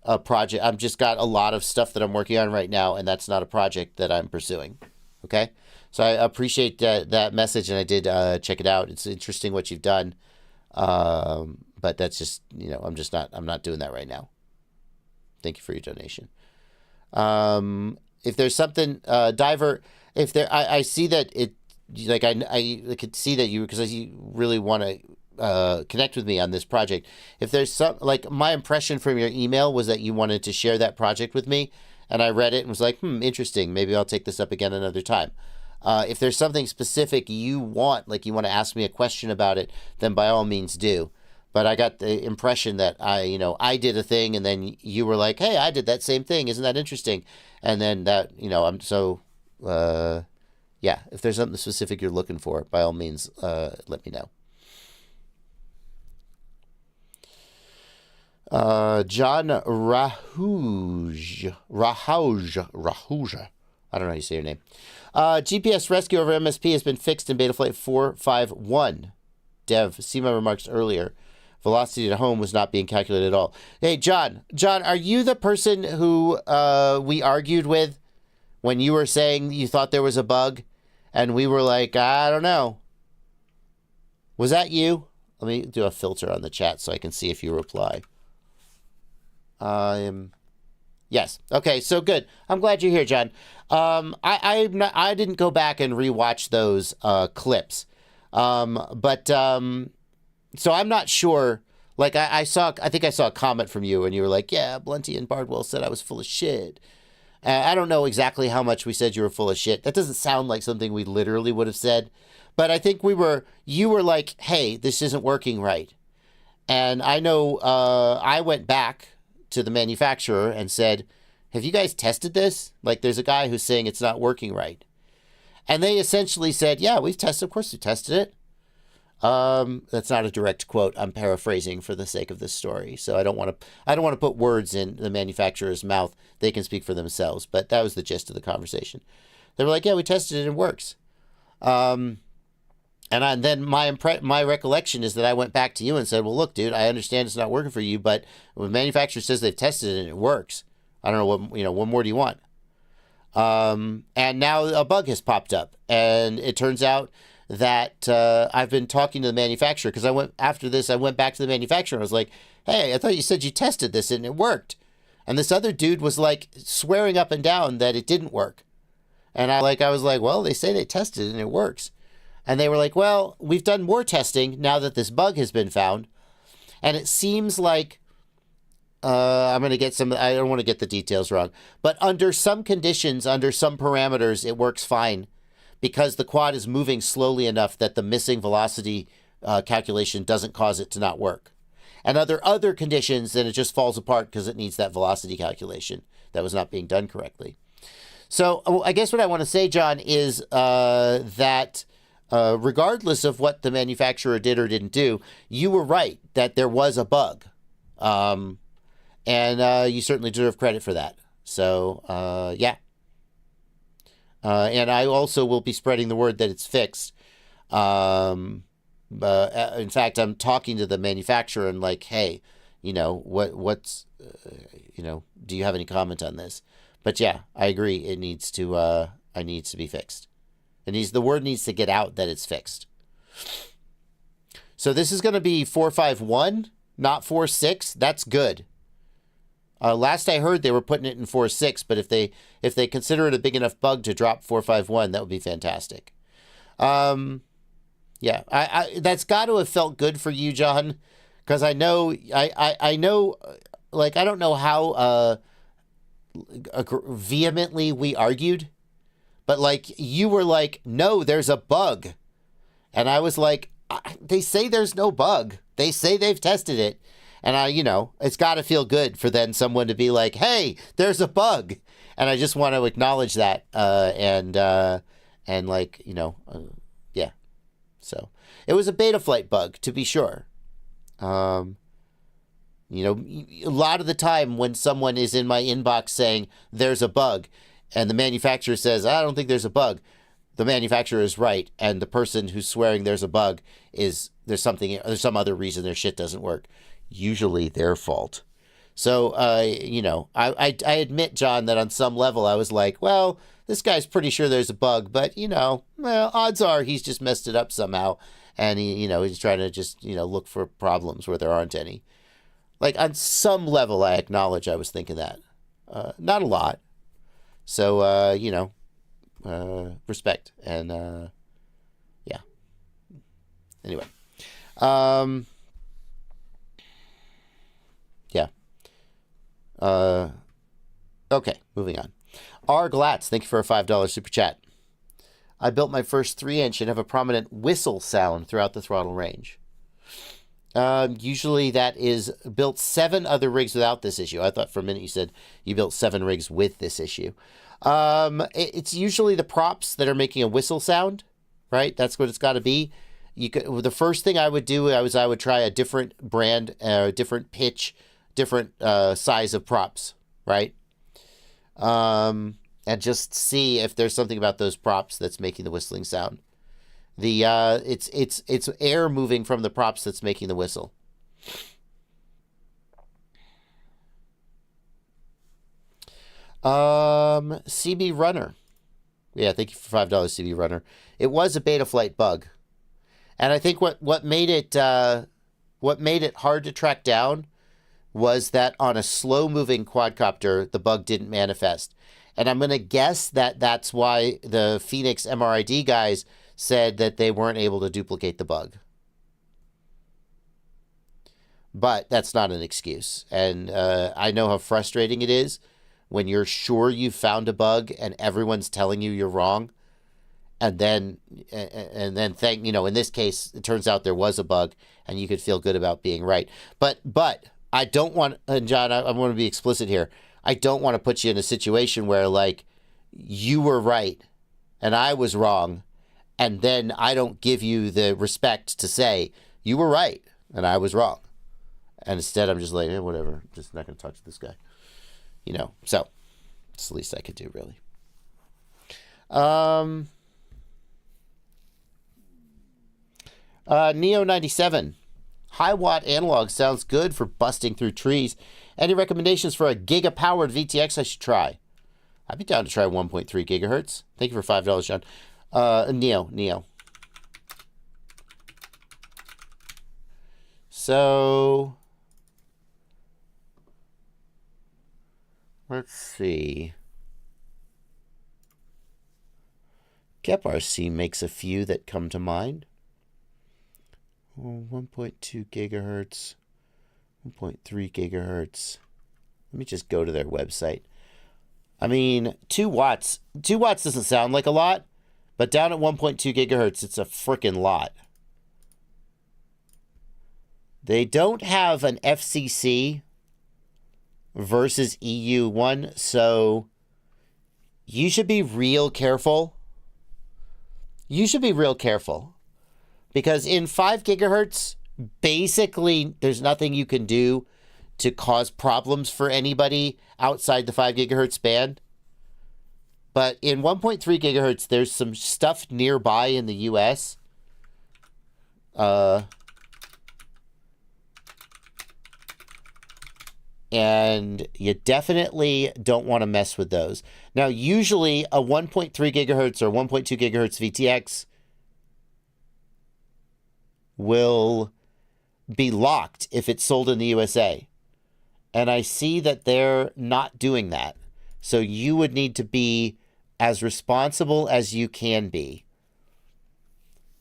a project. I've just got a lot of stuff that I'm working on right now, and that's not a project that I'm pursuing. Okay? So I appreciate that message, and I did check it out. It's interesting what you've done. But that's just, I'm not doing that right now. Thank you for your donation. If there's something, Diver, if there, I see that it, like, I could see that you, because you really want to connect with me on this project. If there's some, like, my impression from your email was that you wanted to share that project with me, and I read it and was like, interesting. Maybe I'll take this up again another time. If there's something specific you want, like you want to ask me a question about it, then by all means do. But I got the impression that I did a thing, and then you were like, hey, I did that same thing. Isn't that interesting? And then that, yeah, if there's something specific you're looking for, by all means, let me know. John Rahouj. I don't know how you say your name. GPS rescue over MSP has been fixed in Betaflight 451. Dev, see my remarks earlier. Velocity to home was not being calculated at all. Hey, John, are you the person who we argued with when you were saying you thought there was a bug? And we were like, I don't know. Was that you? Let me do a filter on the chat so I can see if you reply. Yes. Okay, so good. I'm glad you're here, John. I didn't go back and rewatch those clips. So I'm not sure. Like, I think I saw a comment from you, and you were like, yeah, Blunty and Bardwell said I was full of shit. I don't know exactly how much we said you were full of shit. That doesn't sound like something we literally would have said. But I think you were like, hey, this isn't working right. And I know I went back to the manufacturer and said, have you guys tested this? Like, there's a guy who's saying it's not working right. And they essentially said, yeah, we've tested. Of course we tested it. That's not a direct quote. I'm paraphrasing for the sake of this story. So I don't want to put words in the manufacturer's mouth. They can speak for themselves. But that was the gist of the conversation. They were like, yeah, we tested it and it works. And then my recollection is that I went back to you and said, well, look, dude, I understand it's not working for you, but when the manufacturer says they've tested it and it works, I don't know what more do you want? And now a bug has popped up, and it turns out that I've been talking to the manufacturer, because I went back to the manufacturer and I was like, hey, I thought you said you tested this and it worked. And this other dude was like swearing up and down that it didn't work. And I was like, well, they say they tested it and it works. And they were like, well, we've done more testing now that this bug has been found. And it seems like, I'm going to get I don't want to get the details wrong, but under some conditions, under some parameters, it works fine because the quad is moving slowly enough that the missing velocity calculation doesn't cause it to not work. And other conditions, then it just falls apart because it needs that velocity calculation that was not being done correctly. So I guess what I want to say, John, is that regardless of what the manufacturer did or didn't do, you were right that there was a bug. And you certainly deserve credit for that. So, yeah. And I also will be spreading the word that it's fixed. In fact, I'm talking to the manufacturer and like, hey, what's, do you have any comment on this? But yeah, I agree. It needs to be fixed. The word needs to get out that it's fixed. So this is going to be 451, not 46. That's good. Last I heard, they were putting it in 4.6, but if they consider it a big enough bug to drop 4.51, that would be fantastic. Yeah, that's got to have felt good for you, John, because I know, like, I don't know how vehemently we argued, but like you were like, no, there's a bug, and I was like, they say there's no bug. They say they've tested it. And it's got to feel good for then someone to be like, hey, there's a bug. And I just want to acknowledge that. Yeah. So it was a Betaflight bug, to be sure. A lot of the time when someone is in my inbox saying there's a bug and the manufacturer says, I don't think there's a bug, the manufacturer is right and the person who's swearing there's a bug there's some other reason their shit doesn't work. Usually their fault. So, I admit, John, that on some level I was like, well, this guy's pretty sure there's a bug, but, odds are he's just messed it up somehow. And, he's trying to just, look for problems where there aren't any. Like, on some level, I acknowledge I was thinking that. Not a lot. So, respect. And, yeah. Anyway. Yeah. Okay, moving on. R. Glatz, thank you for a $5 super chat. I built my first 3-inch and have a prominent whistle sound throughout the throttle range. Usually that is built 7 other rigs without this issue. I thought for a minute you said you built 7 rigs with this issue. It's usually the props that are making a whistle sound, right? That's what it's got to be. The first thing I would do is I would try a different brand, different pitch, different size of props, right? And just see if there's something about those props that's making the whistling sound. It's air moving from the props that's making the whistle. CB Runner. Yeah, thank you for $5, CB Runner. It was a Betaflight bug. And I think what made it hard to track down was that on a slow-moving quadcopter, the bug didn't manifest. And I'm going to guess that that's why the Phoenix MRID guys said that they weren't able to duplicate the bug. But that's not an excuse. And I know how frustrating it is when you're sure you've found a bug and everyone's telling you you're wrong. And then in this case, it turns out there was a bug and you could feel good about being right. But I don't want, and John, I want to be explicit here. I don't want to put you in a situation where, like, you were right and I was wrong, and then I don't give you the respect to say you were right and I was wrong. And instead, I'm just like, whatever. I'm just not going to talk to this guy. So it's the least I could do, really. Neo97. High watt analog sounds good for busting through trees. Any recommendations for a giga-powered VTX I should try? I'd be down to try 1.3 gigahertz. Thank you for $5, John. Neo. So, let's see. GepRC makes a few that come to mind. 1.2 gigahertz, 1.3 gigahertz. Let me just go to their website. I mean, 2 watts. 2 watts doesn't sound like a lot, but down at 1.2 gigahertz, it's a freaking lot. They don't have an FCC versus EU one, so you should be real careful. Because in 5 gigahertz, basically, there's nothing you can do to cause problems for anybody outside the 5 gigahertz band. But in 1.3 gigahertz, there's some stuff nearby in the US. And you definitely don't want to mess with those. Now, usually a 1.3 gigahertz or 1.2 gigahertz VTX will be locked if it's sold in the USA. And I see that they're not doing that. So you would need to be as responsible as you can be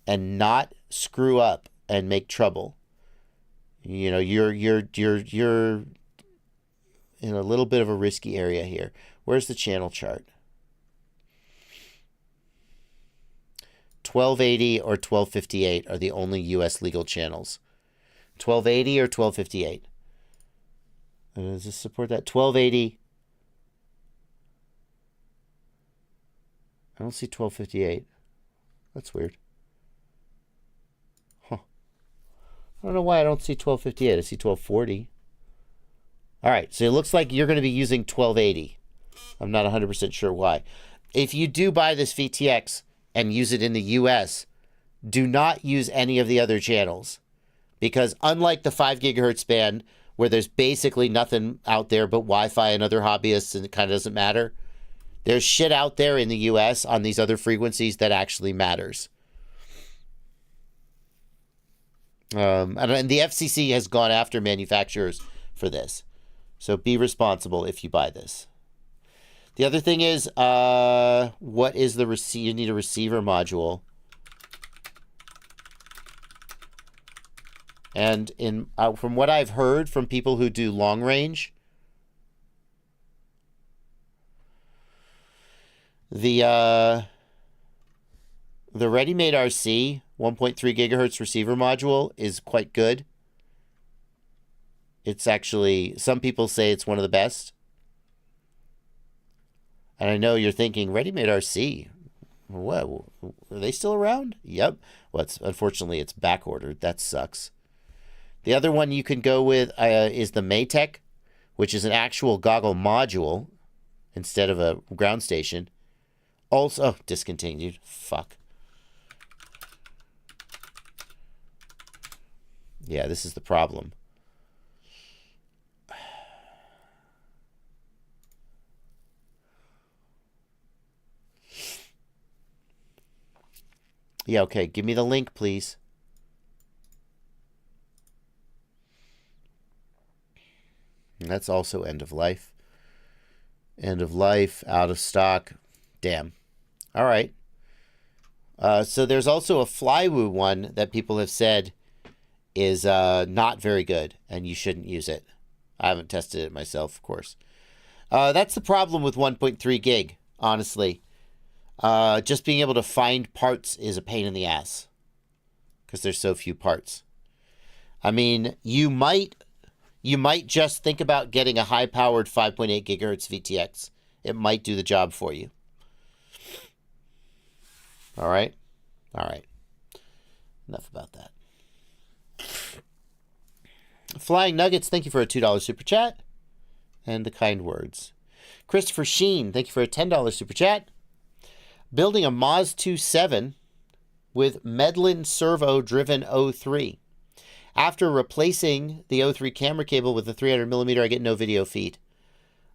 and not screw up and make trouble. You're in a little bit of a risky area here. Where's the channel chart? 1280 or 1258 are the only U.S. legal channels. 1280 or 1258? Does this support that? 1280. I don't see 1258. That's weird. Huh. I don't know why I don't see 1258. I see 1240. All right, so it looks like you're going to be using 1280. I'm not 100% sure why. If you do buy this VTX and use it in the US, do not use any of the other channels. Because unlike the 5 gigahertz band, where there's basically nothing out there but Wi-Fi and other hobbyists and it kind of doesn't matter, there's shit out there in the US on these other frequencies that actually matters. And the FCC has gone after manufacturers for this. So be responsible if you buy this. The other thing is, what is the receiver? You need a receiver module. And from what I've heard from people who do long range, the ready-made RC 1.3 gigahertz receiver module is quite good. It's actually, some people say it's one of the best. And I know you're thinking, ready-made RC, what, are they still around? Yep. Well, unfortunately, it's back-ordered. That sucks. The other one you can go with is the Maytech, which is an actual goggle module instead of a ground station. Also, discontinued. Fuck. Yeah, this is the problem. Yeah, okay. Give me the link, please. And that's also end of life. End of life, out of stock. Damn. All right. So there's also a Flywoo one that people have said is not very good, and you shouldn't use it. I haven't tested it myself, of course. That's the problem with 1.3 gig, honestly. Just being able to find parts is a pain in the ass because there's so few parts. I mean, you might just think about getting a high-powered 5.8 gigahertz VTX. It might do the job for you. All right? All right. Enough about that. Flying Nuggets, thank you for a $2 super chat and the kind words. Christopher Sheen, thank you for a $10 super chat. Building a Moz 2.7 with Medlin servo-driven O3. After replacing the O3 camera cable with the 300mm, I get no video feed.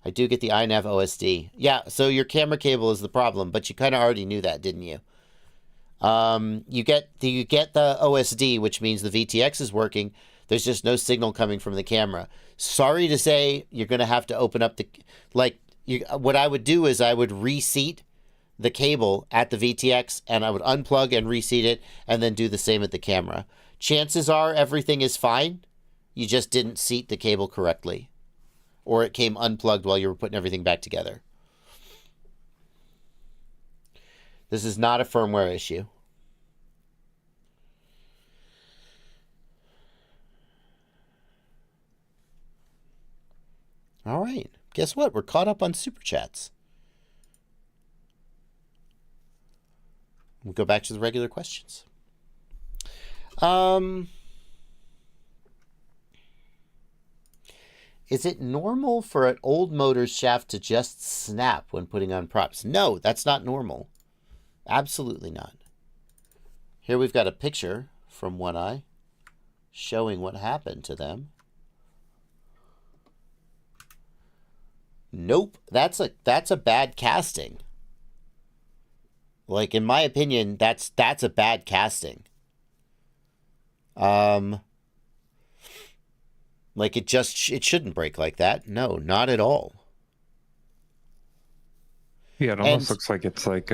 I do get the iNav OSD. Yeah, so your camera cable is the problem, but you kind of already knew that, didn't you? You get the OSD, which means the VTX is working. There's just no signal coming from the camera. Sorry to say, you're going to have to open up the... what I would do is I would reseat the cable at the VTX, and I would unplug and reseat it, and then do the same at the camera. Chances are everything is fine. You just didn't seat the cable correctly. Or it came unplugged while you were putting everything back together. This is not a firmware issue. All right. Guess what? We're caught up on Super Chats. We'll go back to the regular questions. Is it normal for an old motor's shaft to just snap when putting on props? No, that's not normal. Absolutely not. Here we've got a picture from One Eye showing what happened to them. Nope, that's a bad casting. Like, in my opinion, that's a bad casting. Like, it shouldn't break like that. No, not at all. Yeah, it almost looks like it's like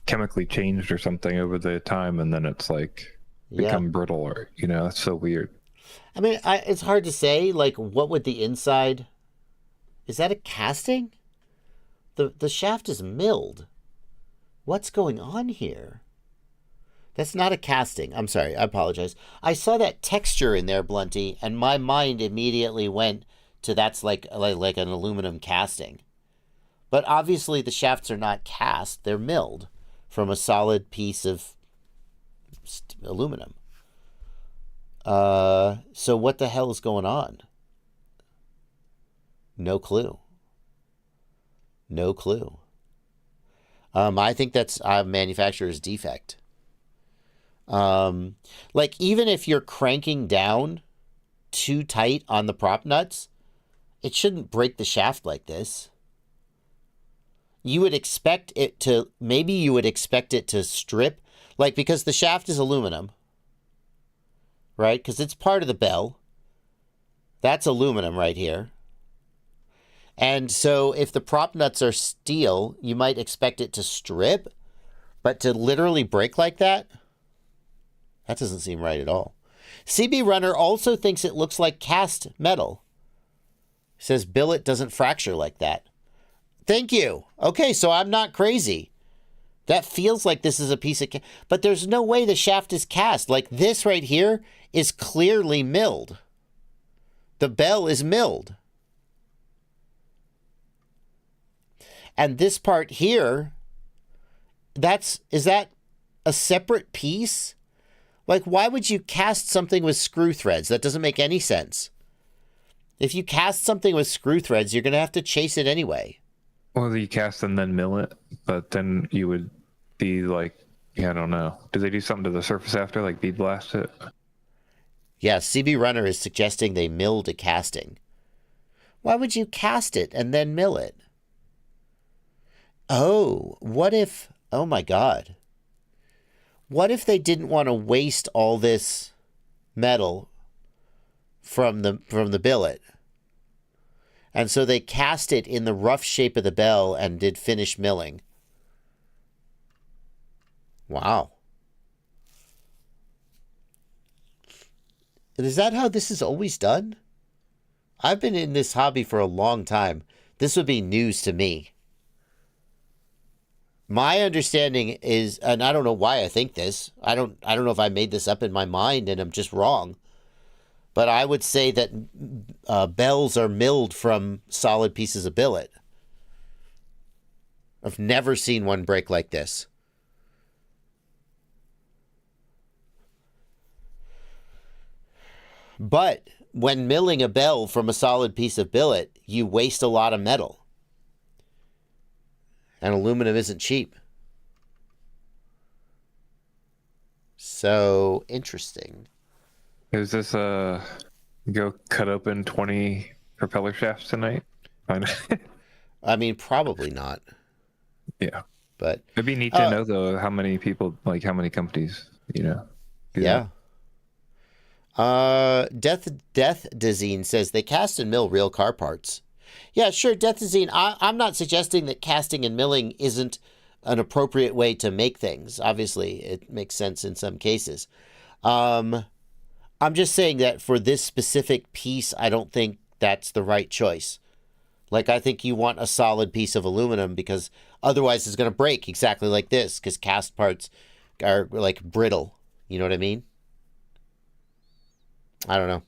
chemically changed or something over the time, and then it's like become brittle, or it's so weird. I mean, it's hard to say. Like, what would the inside? Is that a casting? The shaft is milled. What's going on here? That's not a casting. I'm sorry. I apologize. I saw that texture in there, Blunty, and my mind immediately went to that's like an aluminum casting. But obviously the shafts are not cast. They're milled from a solid piece of aluminum. So what the hell is going on? No clue. No clue. I think that's a manufacturer's defect. Like, even if you're cranking down too tight on the prop nuts, it shouldn't break the shaft like this. You would expect it to, maybe you would expect it to strip, like, because the shaft is aluminum, right? Because it's part of the bell. That's aluminum right here. And so if the prop nuts are steel, you might expect it to strip, but to literally break like that, that doesn't seem right at all. CB Runner also thinks it looks like cast metal. Says billet doesn't fracture like that. Thank you. Okay, so I'm not crazy. That feels like this is a piece of... But there's no way the shaft is cast. Like, this right here is clearly milled. The bell is milled. And this part here, is that a separate piece? Like, why would you cast something with screw threads? That doesn't make any sense. If you cast something with screw threads, you're going to have to chase it anyway. Well, you cast and then mill it, but then you would be like, yeah, I don't know. Do they do something to the surface after, like bead blast it? Yeah, CB Runner is suggesting they milled a casting. Why would you cast it and then mill it? Oh, what if... Oh my God. What if they didn't want to waste all this metal from the billet? And so they cast it in the rough shape of the bell and did finish milling. Wow. Is that how this is always done? I've been in this hobby for a long time. This would be news to me. My understanding is, and I don't know why I think this. I don't know if I made this up in my mind and I'm just wrong. But I would say that bells are milled from solid pieces of billet. I've never seen one break like this. But when milling a bell from a solid piece of billet, you waste a lot of metal. And aluminum isn't cheap. So, interesting. Is this go cut open 20 propeller shafts tonight? I mean, probably not. Yeah. But it'd be neat to know, though, how many people, like how many companies, you know. Yeah. Death Dizine says they cast and mill real car parts. Yeah, sure, Death Dizine. I'm not suggesting that casting and milling isn't an appropriate way to make things. Obviously, it makes sense in some cases. I'm just saying that for this specific piece, I don't think that's the right choice. Like, I think you want a solid piece of aluminum because otherwise it's going to break exactly like this because cast parts are, like, brittle. You know what I mean? I don't know.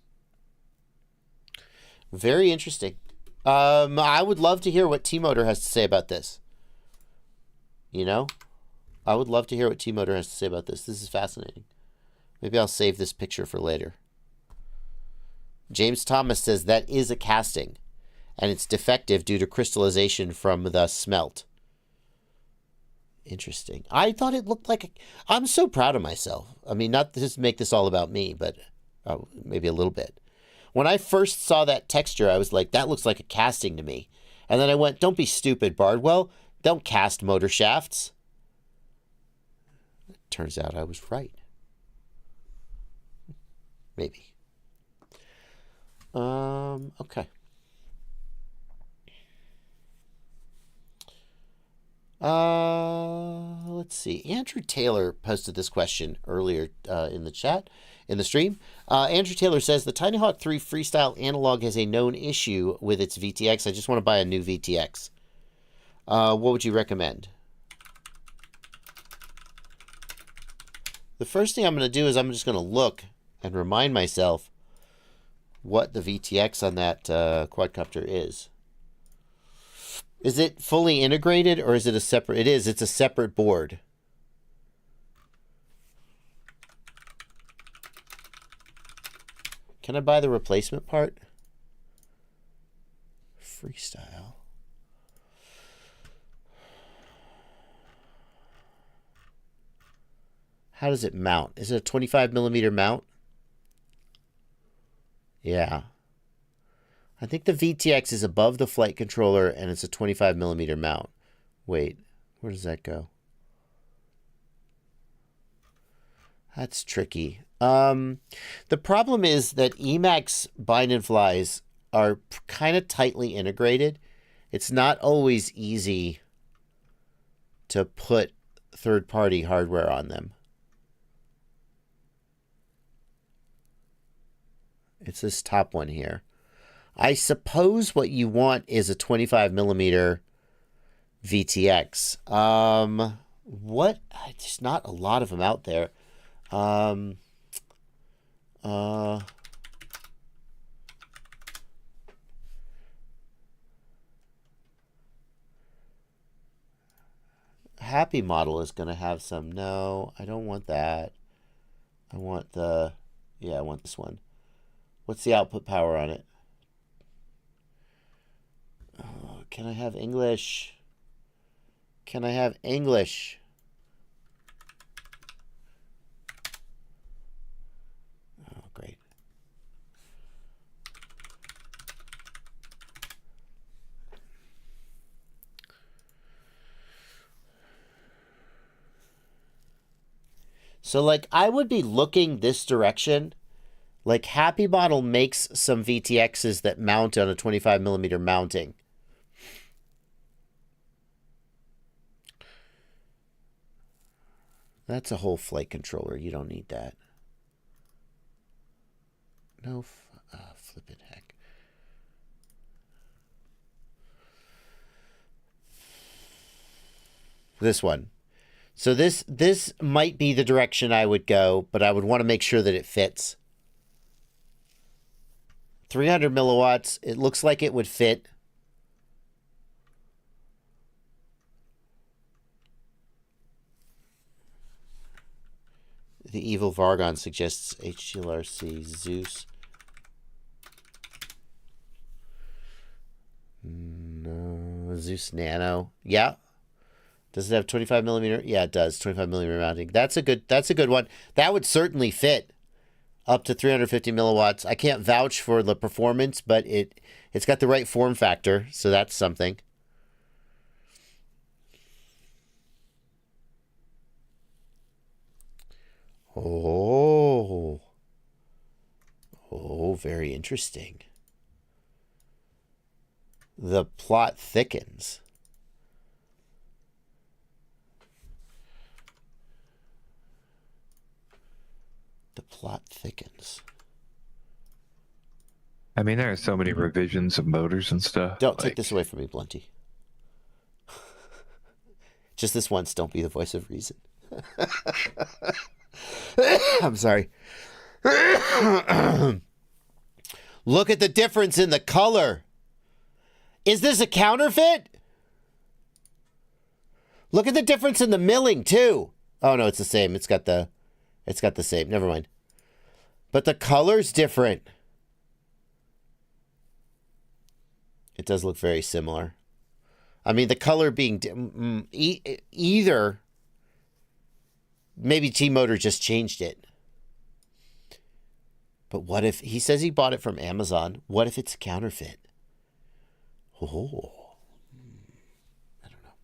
Very interesting. I would love to hear what T-Motor has to say about this. You know? I would love to hear what T-Motor has to say about this. This is fascinating. Maybe I'll save this picture for later. James Thomas says that is a casting, and it's defective due to crystallization from the smelt. Interesting. I thought it looked like I'm so proud of myself. I mean, not to make this all about me, but maybe a little bit. When I first saw that texture, I was like, that looks like a casting to me. And then I went, don't be stupid, Bardwell. Don't cast motor shafts. It turns out I was right. Maybe. Okay. Let's see. Andrew Taylor posted this question earlier in the chat, in the stream. Andrew Taylor says, the Tiny Hawk 3 Freestyle analog has a known issue with its VTX. I just want to buy a new VTX. What would you recommend? The first thing I'm going to do is I'm just going to look and remind myself what the VTX on that quadcopter is. Is it fully integrated or is it a separate? It is. It's a separate board. Can I buy the replacement part? Freestyle. How does it mount? Is it a 25 millimeter mount? Yeah. I think the VTX is above the flight controller and it's a 25 millimeter mount. Wait, where does that go? That's tricky. The problem is that Emacs bind and flies are kind of tightly integrated. It's not always easy to put third-party hardware on them. It's this top one here. I suppose what you want is a 25 millimeter VTX. There's not a lot of them out there. Happy model is going to have some. No, I don't want that. I want I want this one. What's the output power on it? Oh, can I have English? Can I have English? Oh, great. So, like, I would be looking this direction. Like, Happy Model makes some VTXs that mount on a 25 millimeter mounting. That's a whole flight controller. You don't need that. No, flippin' heck. This one. So this might be the direction I would go, but I would want to make sure that it fits. 300 milliwatts. It looks like it would fit. The evil Vargon suggests HLRC Zeus. No, Zeus Nano. Yeah. Does it have 25 millimeter? Yeah, it does. 25 millimeter mounting. That's a good one. That would certainly fit up to 350 milliwatts. I can't vouch for the performance, but it's got the right form factor, so that's something. Oh, very interesting. The plot thickens. The plot thickens. I mean, there are so many revisions of motors and stuff. Don't take this away from me, Blunty. Just this once, don't be the voice of reason. I'm sorry. Look at the difference in the color. Is this a counterfeit? Look at the difference in the milling, too. Oh, no, it's the same. It's got the same. Never mind. But the color's different. It does look very similar. I mean, the color being either maybe T-Motor just changed it. But what if he says he bought it from Amazon? What if it's a counterfeit? Oh, I don't know.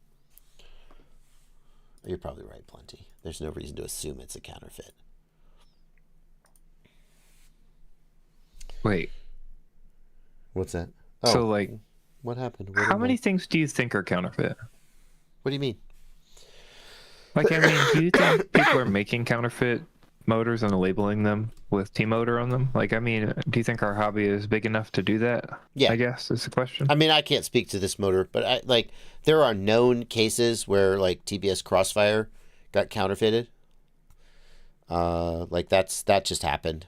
You're probably right, Plenty. There's no reason to assume it's a counterfeit. Wait. What's that? So, like, what happened? How many things do you think are counterfeit? What do you mean? Like, I mean, do you think people are making counterfeit motors and labeling them with T-Motor on them? Like, I mean, do you think our hobby is big enough to do that? Yeah. I guess is the question. I mean, I can't speak to this motor, but there are known cases where, like, TBS Crossfire got counterfeited. That just happened.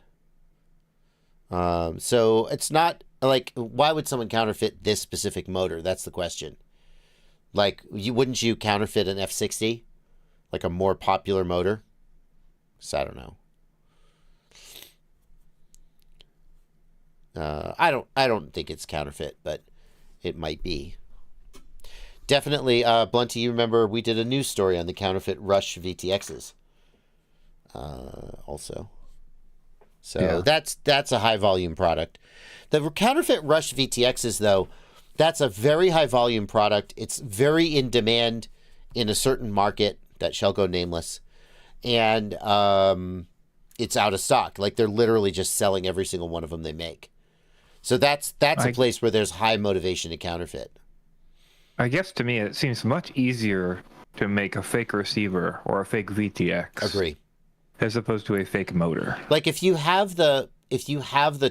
So it's not like, why would someone counterfeit this specific motor? That's the question. Like, wouldn't you counterfeit an F60, like a more popular motor? So I don't know. I don't think it's counterfeit, but it might be. Definitely, Blunty, you remember we did a news story on the counterfeit Rush VTXs. also. So that's a high volume product. The counterfeit Rush VTXs, though, that's a very high volume product. It's very in demand in a certain market that shall go nameless. And it's out of stock. Like, they're literally just selling every single one of them they make. So that's a place where there's high motivation to counterfeit. I guess to me it seems much easier to make a fake receiver or a fake VTX. Agree. As opposed to a fake motor. Like, if you have the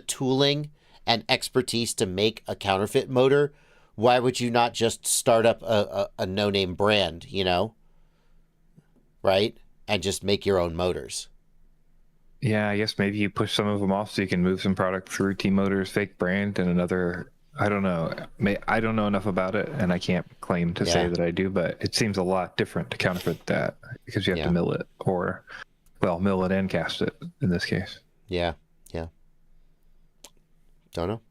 tooling and expertise to make a counterfeit motor, why would you not just start up a no-name brand, you know? Right? And just make your own motors. Yeah, I guess maybe you push some of them off so you can move some product through T-Motor's fake brand and another... I don't know. I don't know enough about it, and I can't claim to say that I do, but it seems a lot different to counterfeit that because you have to mill it or... Well, mill it and cast it in this case. Yeah. Don't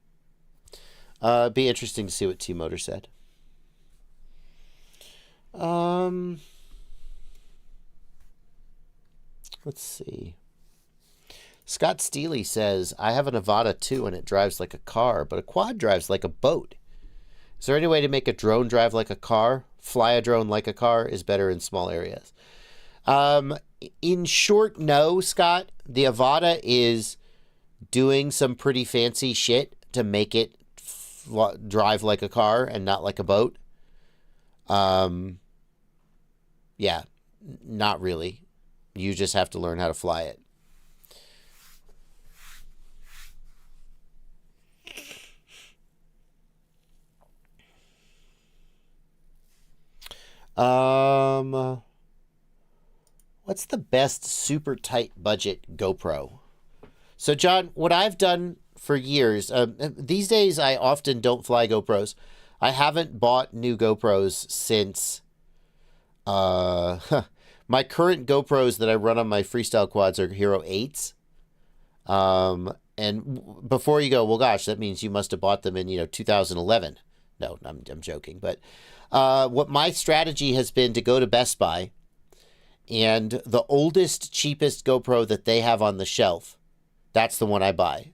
know. Be interesting to see what T-Motor said. Let's see. Scott Steely says, I have an Avata 2 and it drives like a car, but a quad drives like a boat. Is there any way to make a drone drive like a car? Fly a drone like a car is better in small areas. In short, no, Scott. The Avata is doing some pretty fancy shit to make it drive like a car and not like a boat. Yeah, not really. You just have to learn how to fly it. What's the best super tight budget GoPro? So, John, what I've done for years, these days I often don't fly GoPros. I haven't bought new GoPros since my current GoPros that I run on my freestyle quads are Hero 8s. And before you go, well, gosh, that means you must have bought them in, 2011. No, I'm joking. But what my strategy has been to go to Best Buy, and the oldest, cheapest GoPro that they have on the shelf, that's the one I buy.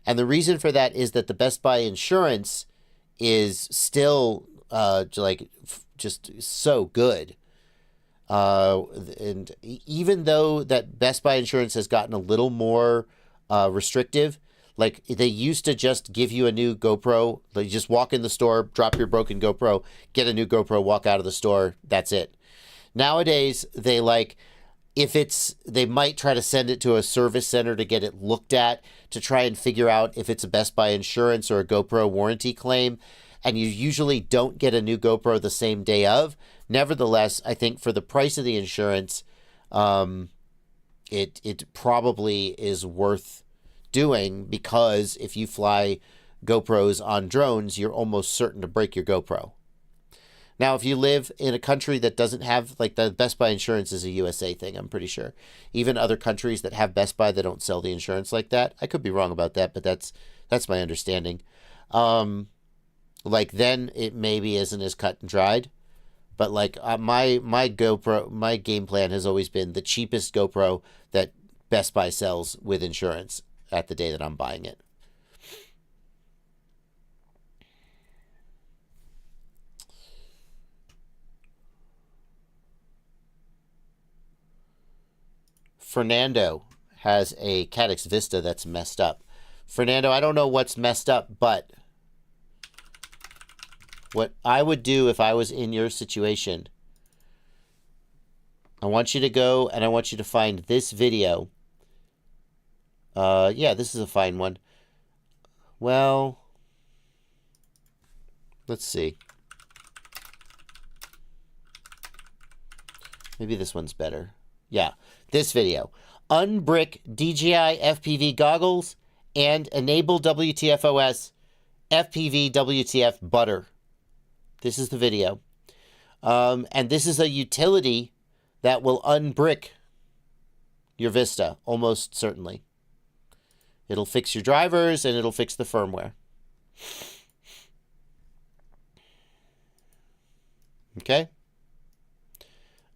And the reason for that is that the Best Buy insurance is still just so good. And even though that Best Buy insurance has gotten a little more restrictive, like they used to just give you a new GoPro, like you just walk in the store, drop your broken GoPro, get a new GoPro, walk out of the store, that's it. Nowadays, they might try to send it to a service center to get it looked at to try and figure out if it's a Best Buy insurance or a GoPro warranty claim. And you usually don't get a new GoPro the same day of. Nevertheless, I think for the price of the insurance, it probably is worth doing, because if you fly GoPros on drones, you're almost certain to break your GoPro. Now, if you live in a country that doesn't have, like, the Best Buy insurance is a USA thing, I'm pretty sure. Even other countries that have Best Buy that don't sell the insurance like that. I could be wrong about that, but that's my understanding. Then it maybe isn't as cut and dried. But my GoPro, my game plan has always been the cheapest GoPro that Best Buy sells with insurance at the day that I'm buying it. Fernando has a Caddx Vista that's messed up. Fernando, I don't know what's messed up, but what I would do if I was in your situation, I want you to go and I want you to find this video. Yeah, this is a fine one. Well, let's see. Maybe this one's better. Yeah, this video. Unbrick DJI FPV goggles and enable WTFOS FPV WTF butter. This is the video. And this is a utility that will unbrick your Vista, almost certainly. It'll fix your drivers and it'll fix the firmware. Okay?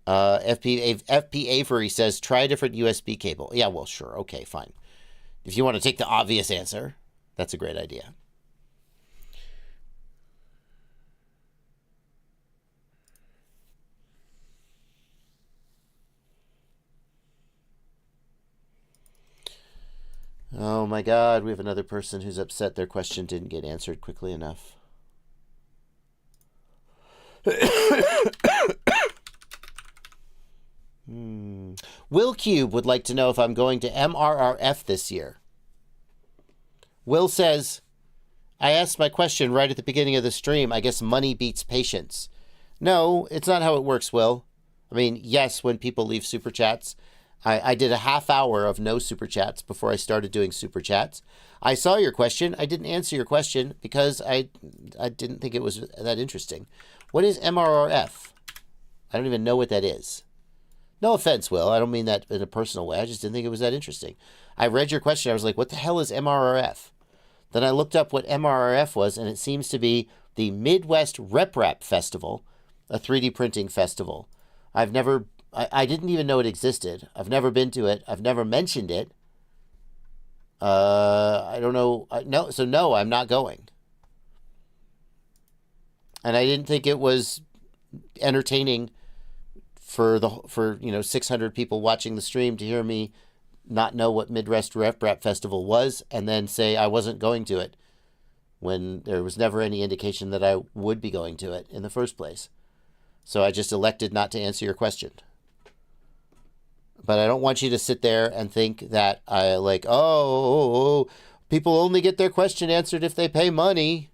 FP Avery says, try a different USB cable. Yeah, well, sure. Okay, fine. If you want to take the obvious answer, that's a great idea. Oh my God, we have another person who's upset their question didn't get answered quickly enough. Will Cube would like to know if I'm going to MRRF this year. Will says, I asked my question right at the beginning of the stream. I guess money beats patience. No, it's not how it works, Will. I mean, yes, when people leave super chats, I did a half hour of no super chats before I started doing super chats. I saw your question. I didn't answer your question because I didn't think it was that interesting. What is MRRF? I don't even know what that is. No offense, Will. I don't mean that in a personal way. I just didn't think it was that interesting. I read your question. I was like, what the hell is MRRF? Then I looked up what MRRF was, and it seems to be the Midwest RepRap Festival, a 3D printing festival. I didn't even know it existed. I've never been to it. I've never mentioned it. I don't know. No, I'm not going. And I didn't think it was entertaining for 600 people watching the stream to hear me not know what Midwest RepRap Festival was and then say I wasn't going to it when there was never any indication that I would be going to it in the first place. So I just elected not to answer your question. But I don't want you to sit there and think that people only get their question answered if they pay money.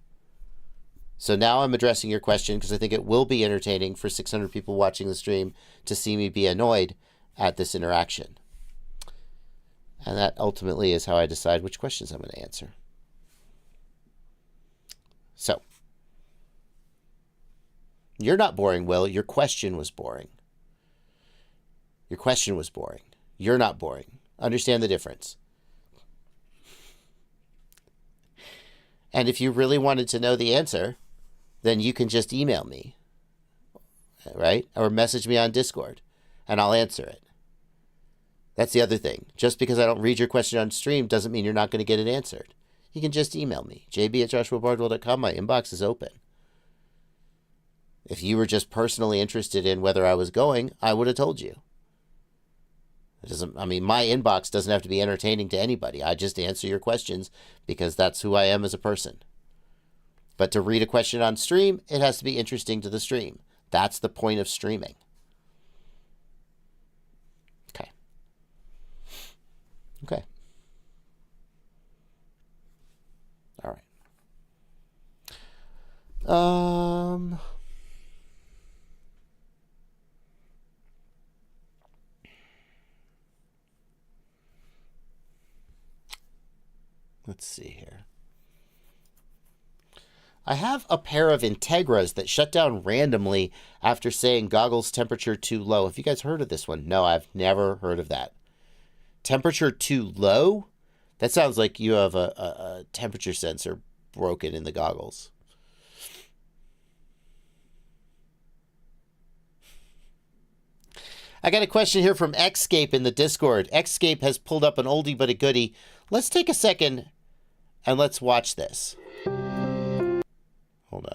So now I'm addressing your question because I think it will be entertaining for 600 people watching the stream to see me be annoyed at this interaction. And that ultimately is how I decide which questions I'm going to answer. So, you're not boring, Will. Your question was boring. Your question was boring. You're not boring. Understand the difference. And if you really wanted to know the answer, then you can just email me, right? Or message me on Discord, and I'll answer it. That's the other thing. Just because I don't read your question on stream doesn't mean you're not going to get it answered. You can just email me, jb@joshuabardwell.com. My inbox is open. If you were just personally interested in whether I was going, I would have told you. My inbox doesn't have to be entertaining to anybody. I just answer your questions because that's who I am as a person. But to read a question on stream, it has to be interesting to the stream. That's the point of streaming. Okay. All right. Let's see here. I have a pair of Integras that shut down randomly after saying goggles temperature too low. Have you guys heard of this one? No, I've never heard of that. Temperature too low? That sounds like you have a temperature sensor broken in the goggles. I got a question here from Xscape in the Discord. Xscape has pulled up an oldie but a goodie. Let's take a second and let's watch this. Hold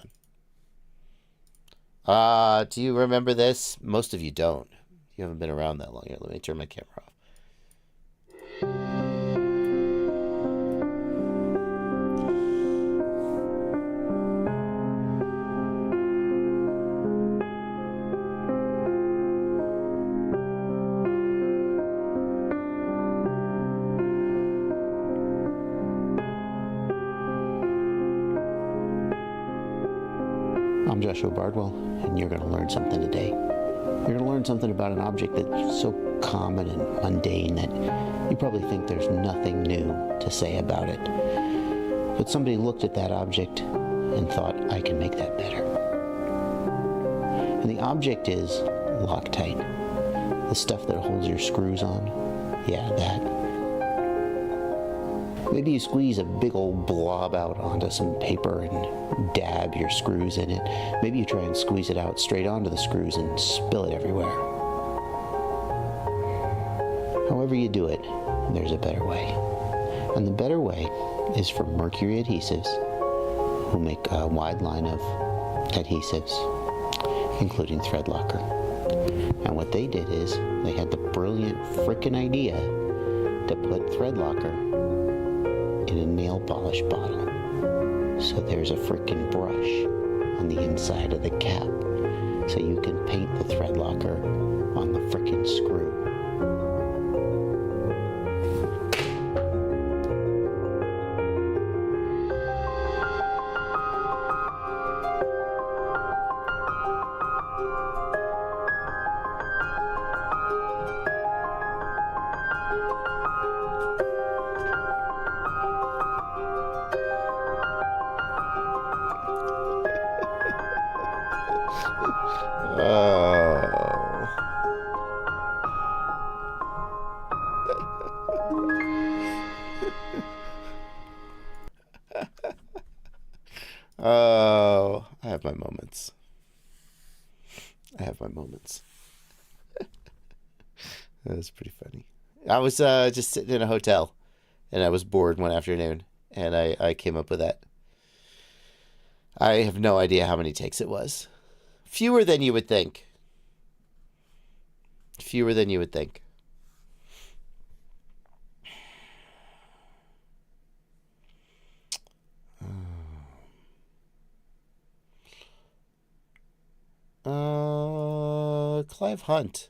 on. Do you remember this? Most of you don't. You haven't been around that long. Here, let me turn my camera off. I'm Joshua Bardwell, and you're going to learn something today. You're going to learn something about an object that's so common and mundane that you probably think there's nothing new to say about it. But somebody looked at that object and thought, I can make that better. And the object is Loctite. The stuff that holds your screws on. Yeah, that. Maybe you squeeze a big old blob out onto some paper and dab your screws in it. Maybe you try and squeeze it out straight onto the screws and spill it everywhere. however you do it, there's a better way. And the better way is from Mercury Adhesives, who make a wide line of adhesives, including thread locker. And what they did is they had the brilliant frickin' idea to put thread locker in a nail polish bottle. So there's a frickin' brush on the inside of the cap, so you can paint the thread locker on the frickin' screw. Oh, I have my moments. That's pretty funny. I was just sitting in a hotel, and I was bored one afternoon, and I came up with that. I have no idea how many takes it was. Fewer than you would think. Clive Hunt.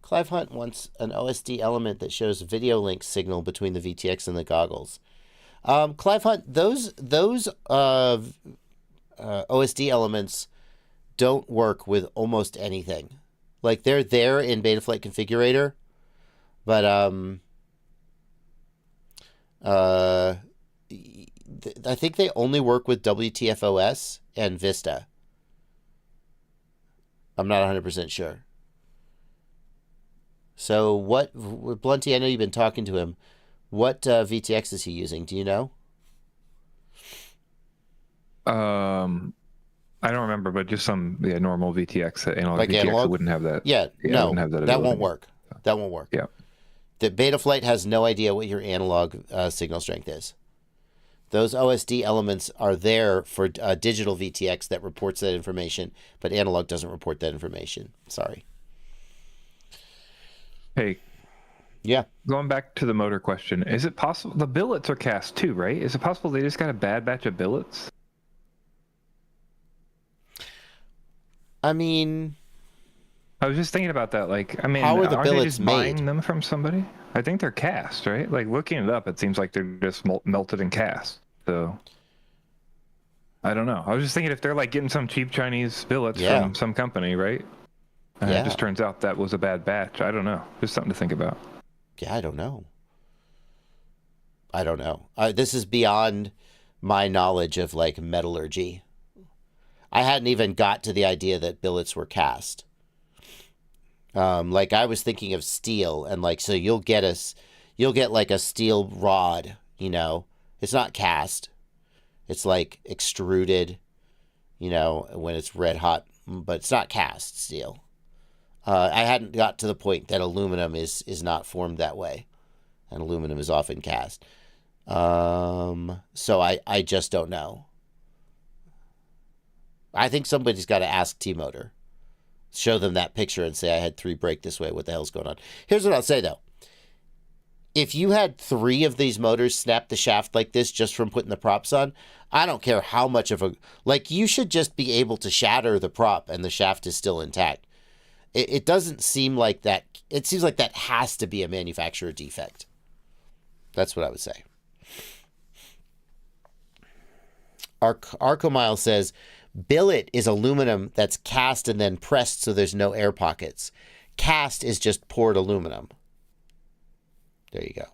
Clive Hunt wants an OSD element that shows video link signal between the VTX and the goggles. Clive Hunt, those OSD elements don't work with almost anything. Like, they're there in Betaflight Configurator, but I think they only work with WTFOS and Vista. I'm not 100% sure. So what, Blunty, I know you've been talking to him. What VTX is he using? Do you know? I don't remember, but just some normal VTX, analog like VTX analog? wouldn't have that. Yeah, no, wouldn't have that won't ability. work. That won't work. Yeah. The Betaflight has no idea what your analog signal strength is. Those OSD elements are there for digital VTX that reports that information, but analog doesn't report that information. Sorry. Hey. Yeah. Going back to the motor question, is it possible the billets are cast too, right? Is it possible they just got a bad batch of billets? I mean, I was just thinking about that. Like, I mean, how are the aren't they billets just buying made? them from somebody? I think they're cast, right? Like, looking it up, it seems like they're just melted and cast. So, I don't know. I was just thinking if they're like getting some cheap Chinese billets from some company, right? And it just turns out that was a bad batch. I don't know. Just something to think about. Yeah, I don't know. This is beyond my knowledge of like metallurgy. I hadn't even got to the idea that billets were cast. Like, I was thinking of steel, and like, so you'll get like a steel rod, you know. It's not cast. It's like extruded, you know, when it's red hot, but it's not cast steel. I hadn't got to the point that aluminum is not formed that way, and aluminum is often cast. So I just don't know. I think somebody's got to ask T-Motor. Show them that picture and say, I had 3 break this way. What the hell's going on? Here's what I'll say, though. If you had 3 of these motors snap the shaft like this just from putting the props on, I don't care how much of a... Like, you should just be able to shatter the prop and the shaft is still intact. It doesn't seem like that... It seems like that has to be a manufacturer defect. That's what I would say. Arcomile says... Billet is aluminum that's cast and then pressed so there's no air pockets. Cast is just poured aluminum. There you go.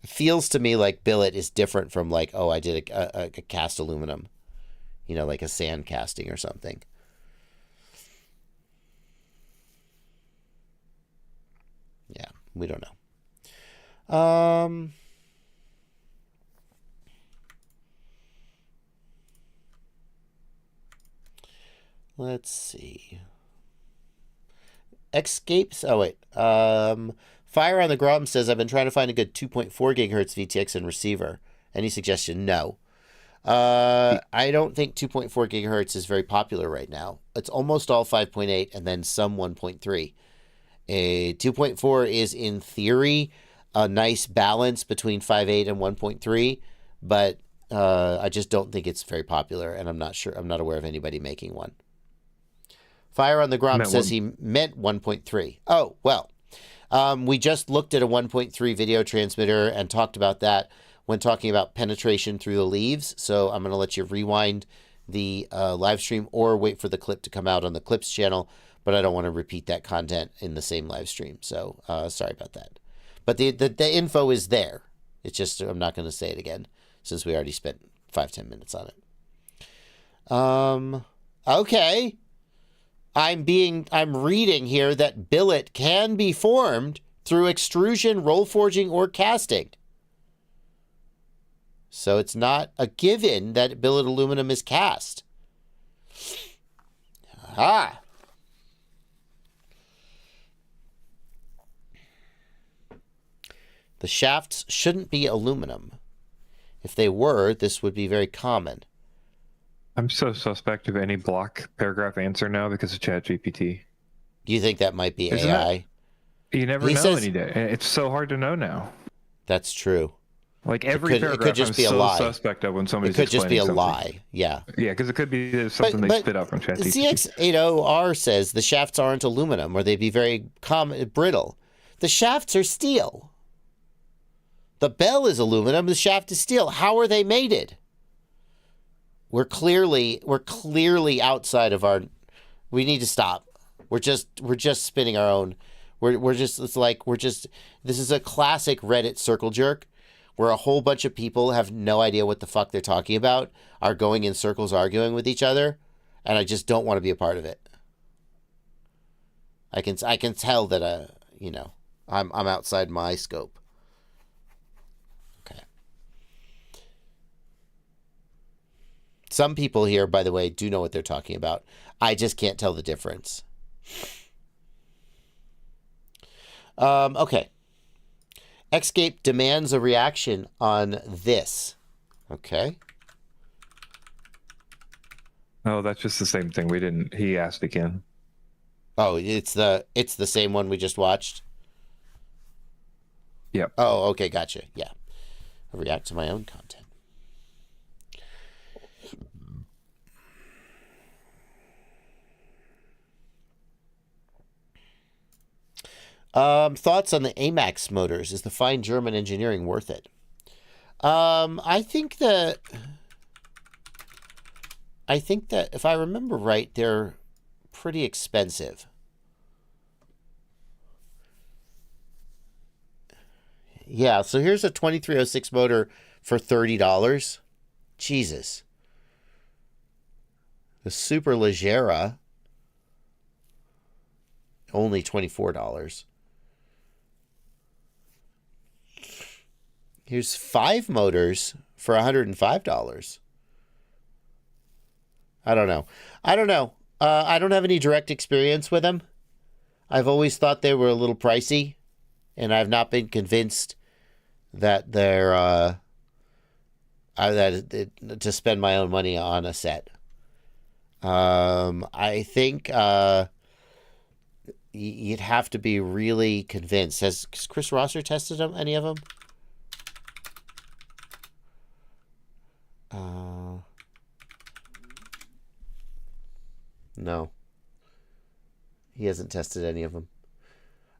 It feels to me like billet is different from like, oh, I did a cast aluminum. You know, like a sand casting or something. Yeah, we don't know. Let's see. Escapes. Oh, wait. Fire on the Grom says, I've been trying to find a good 2.4 gigahertz VTX and receiver. Any suggestion? No. I don't think 2.4 gigahertz is very popular right now. It's almost all 5.8 and then some 1.3. 2.4 is, in theory, a nice balance between 5.8 and 1.3, but I just don't think it's very popular, and I'm not aware of anybody making one. Fire on the Grom says he meant 1.3. Oh, well. We just looked at a 1.3 video transmitter and talked about that when talking about penetration through the leaves. So I'm going to let you rewind the live stream or wait for the clip to come out on the Clips channel, but I don't want to repeat that content in the same live stream. So sorry about that. But the info is there. It's just I'm not going to say it again since we already spent 5-10 minutes on it. Okay. I'm reading here that billet can be formed through extrusion, roll forging, or casting. So it's not a given that billet aluminum is cast. Ah. The shafts shouldn't be aluminum. If they were, this would be very common. I'm so suspect of any block paragraph answer now because of ChatGPT. Do you think that might be AI? You never know any day. It's so hard to know now. That's true. Like every paragraph, it could just be a lie. Suspect of when somebody's explaining something. It could just be a lie. Yeah. Yeah, because it could be something they spit out from ChatGPT. ZX80R says the shafts aren't aluminum, or they'd be very brittle. The shafts are steel. The bell is aluminum. The shaft is steel. How are they mated? We're clearly outside of our. We need to stop. We're just spinning our own. This is a classic Reddit circle jerk, where a whole bunch of people have no idea what the fuck they're talking about, are going in circles arguing with each other, and I just don't want to be a part of it. I can tell that I'm outside my scope. Okay. Some people here, by the way, do know what they're talking about. I just can't tell the difference. Okay. Xscape demands a reaction on this. Okay. Oh, that's just the same thing. He asked again. Oh, it's the same one we just watched? Yep. Oh, okay, gotcha. Yeah. I react to my own content. Thoughts on the AMAX motors? Is the fine German engineering worth it? I think that if I remember right, they're pretty expensive. Yeah, so here's a 2306 motor for $30. Jesus. The Super Leggera, only $24. Here's 5 motors for $105. I don't know. I don't have any direct experience with them. I've always thought they were a little pricey, and I've not been convinced that they're to spend my own money on a set. I think you'd have to be really convinced. Has Chris Rosser tested them? Any of them? No. He hasn't tested any of them.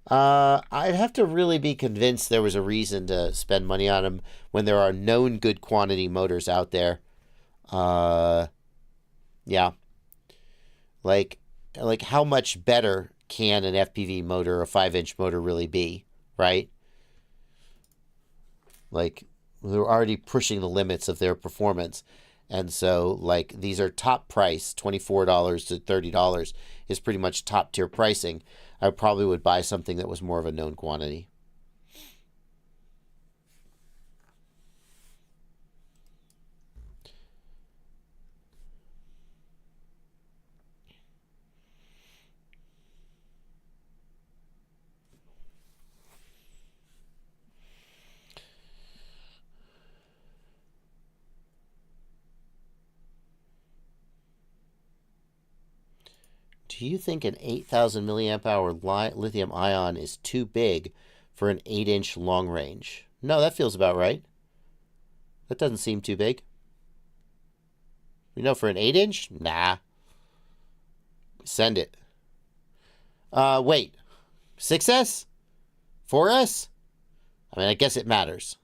I'd have to really be convinced there was a reason to spend money on them when there are known good quantity motors out there. Yeah. Like how much better can an FPV motor, a 5-inch motor, really be, right? Like, they're already pushing the limits of their performance. And so, like, these are top price, $24 to $30 is pretty much top tier pricing. I probably would buy something that was more of a known quantity. Do you think an 8,000 milliamp hour lithium ion is too big for an 8-inch long range? No, that feels about right. That doesn't seem too big. You know, for an 8-inch? Nah. Send it. Wait. 6S? 4S? I mean, I guess it matters.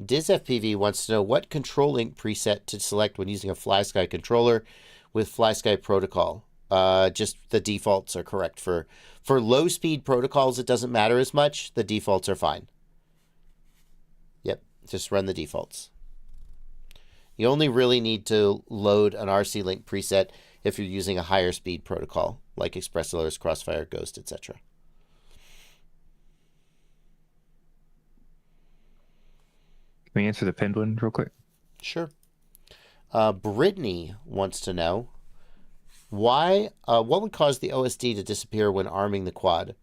DizFPV wants to know what control link preset to select when using a FlySky controller with FlySky protocol. Just the defaults are correct. For low-speed protocols, it doesn't matter as much. The defaults are fine. Yep, just run the defaults. You only really need to load an RC Link preset if you're using a higher speed protocol, like ExpressLR's, Crossfire, Ghost, etc. Can we answer the pinned one real quick? Sure. Brittany wants to know why, what would cause the OSD to disappear when arming the quad?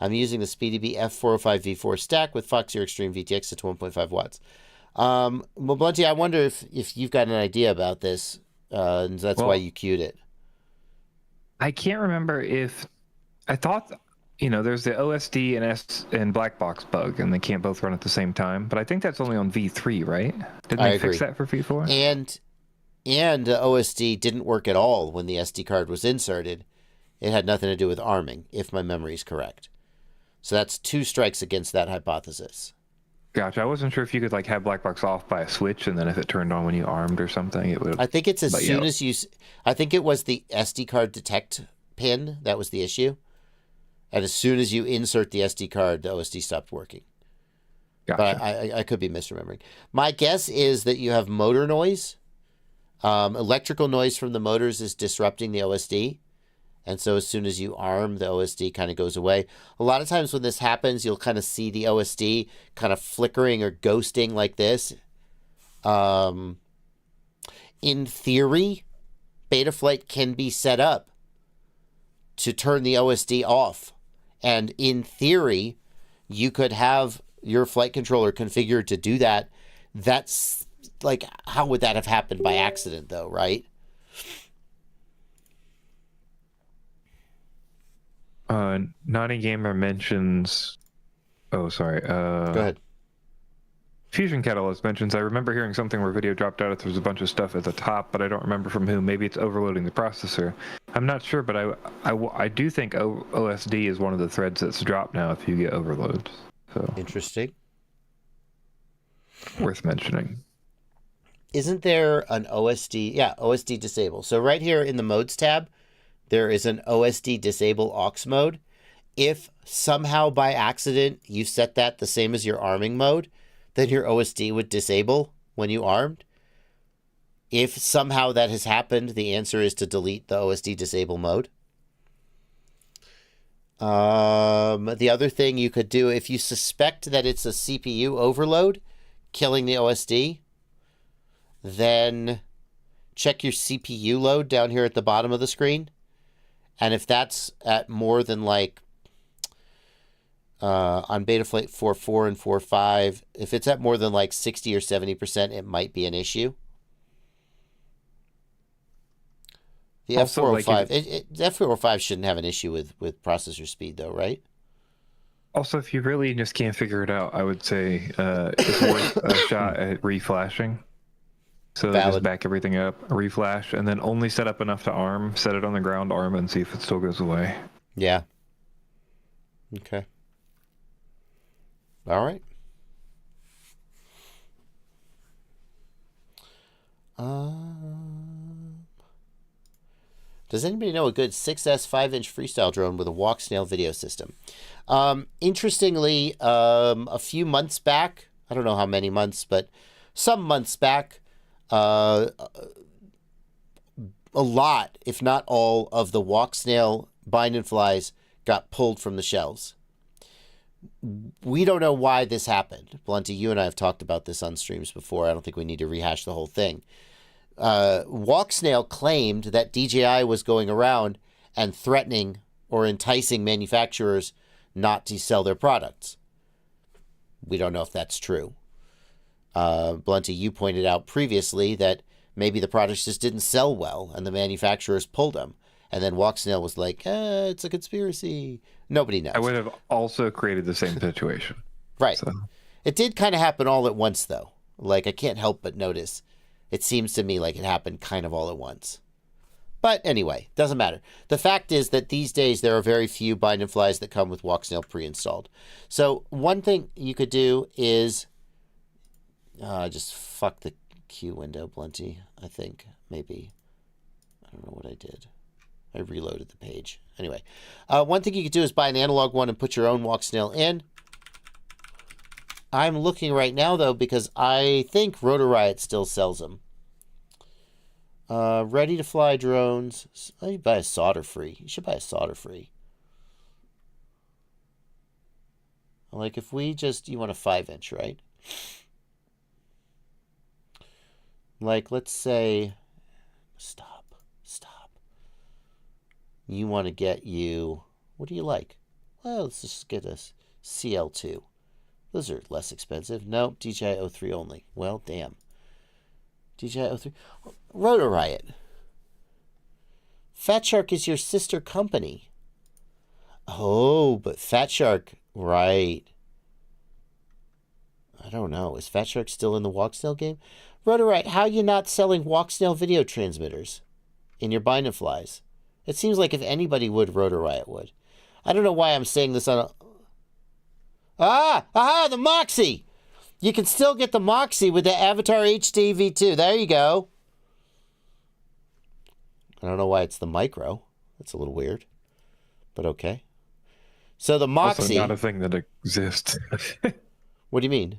I'm using the SpeedyBee F405 V4 stack with Foxeer Extreme VTX at 1.5 watts. Well, Blunty, I wonder if you've got an idea about this, and that's why you queued it. I can't remember if... I thought... You know, there's the OSD and black box bug, and they can't both run at the same time. But I think that's only on V3, right? Didn't they fix that for V4? And the OSD didn't work at all when the SD card was inserted. It had nothing to do with arming, if my memory is correct. So that's 2 strikes against that hypothesis. Gotcha. I wasn't sure if you could like have black box off by a switch, and then if it turned on when you armed or something, it would. I think it's as soon as you. I think it was the SD card detect pin that was the issue. And as soon as you insert the SD card, the OSD stopped working. Gotcha. But I could be misremembering. My guess is that you have motor noise. Electrical noise from the motors is disrupting the OSD. And so as soon as you arm, the OSD kind of goes away. A lot of times when this happens, you'll kind of see the OSD kind of flickering or ghosting like this. In theory, Betaflight can be set up to turn the OSD off. And in theory, you could have your flight controller configured to do that. That's like, how would that have happened by accident, though, right? Naughty Gamer mentions... Oh, sorry. Go ahead. Fusion Catalyst mentions, I remember hearing something where video dropped out if there was a bunch of stuff at the top, but I don't remember from whom. Maybe it's overloading the processor. I'm not sure, but I do think OSD is one of the threads that's dropped now if you get overloads. So interesting. Worth mentioning. Isn't there an OSD? Yeah, OSD disable. So right here in the modes tab, there is an OSD disable aux mode. If somehow by accident you set that the same as your arming mode, then your OSD would disable when you armed. If somehow that has happened, the answer is to delete the OSD disable mode. The other thing you could do, if you suspect that it's a CPU overload killing the OSD, then check your CPU load down here at the bottom of the screen. And if that's at more than like, on Betaflight 4.4 and 4.5, if it's at more than like 60 or 70%, it might be an issue. The F405, the F405 shouldn't have an issue with processor speed, though, right? Also, if you really just can't figure it out, I would say it's worth a shot at reflashing. So just back everything up, reflash, and then only set up enough to arm, set it on the ground, arm, and see if it still goes away. Yeah. Okay. All right. Does anybody know a good 6S 5-inch freestyle drone with a Walksnail video system? Interestingly, a few months back, I don't know how many months, but some months back, a lot, if not all, of the Walksnail bind and flies got pulled from the shelves. We don't know why this happened. Blunty, you and I have talked about this on streams before. I don't think we need to rehash the whole thing. Walksnail claimed that DJI was going around and threatening or enticing manufacturers not to sell their products. We don't know if that's true. Blunty, you pointed out previously that maybe the products just didn't sell well and the manufacturers pulled them. And then Walksnail was like, it's a conspiracy. Nobody knows. I would have also created the same situation. Right. So. It did kind of happen all at once, though. Like, I can't help but notice. It seems to me like it happened kind of all at once. But anyway, doesn't matter. The fact is that these days there are very few bind and flies that come with Walksnail pre-installed. So one thing you could do is just fuck the queue window, Blunty, I think. Maybe. I don't know what I did. I reloaded the page. Anyway, one thing you could do is buy an analog one and put your own Walksnail in. I'm looking right now, though, because I think Rotor Riot still sells them. Ready to fly drones. Oh, you buy a solder free. You should buy a solder free. Like if we just, you want a 5-inch, right? Like let's say, stop. You want to get you, what do you like? Well, let's just get a CL2. Those are less expensive. Nope, DJI 03 only. Well, damn. DJI 03. Rotor Riot. Fat Shark is your sister company. Oh, but Fat Shark, right. I don't know. Is Fat Shark still in the Walksnail game? Rotor Riot, how are you not selling Walksnail video transmitters in your bind and flies? It seems like if anybody would, Rotor Riot would. I don't know why I'm saying this on a... the Moxie! You can still get the Moxie with the Avatar HD V2. There you go. I don't know why it's the Micro. That's a little weird. But okay. So the Moxie... Also not a thing that exists. What do you mean?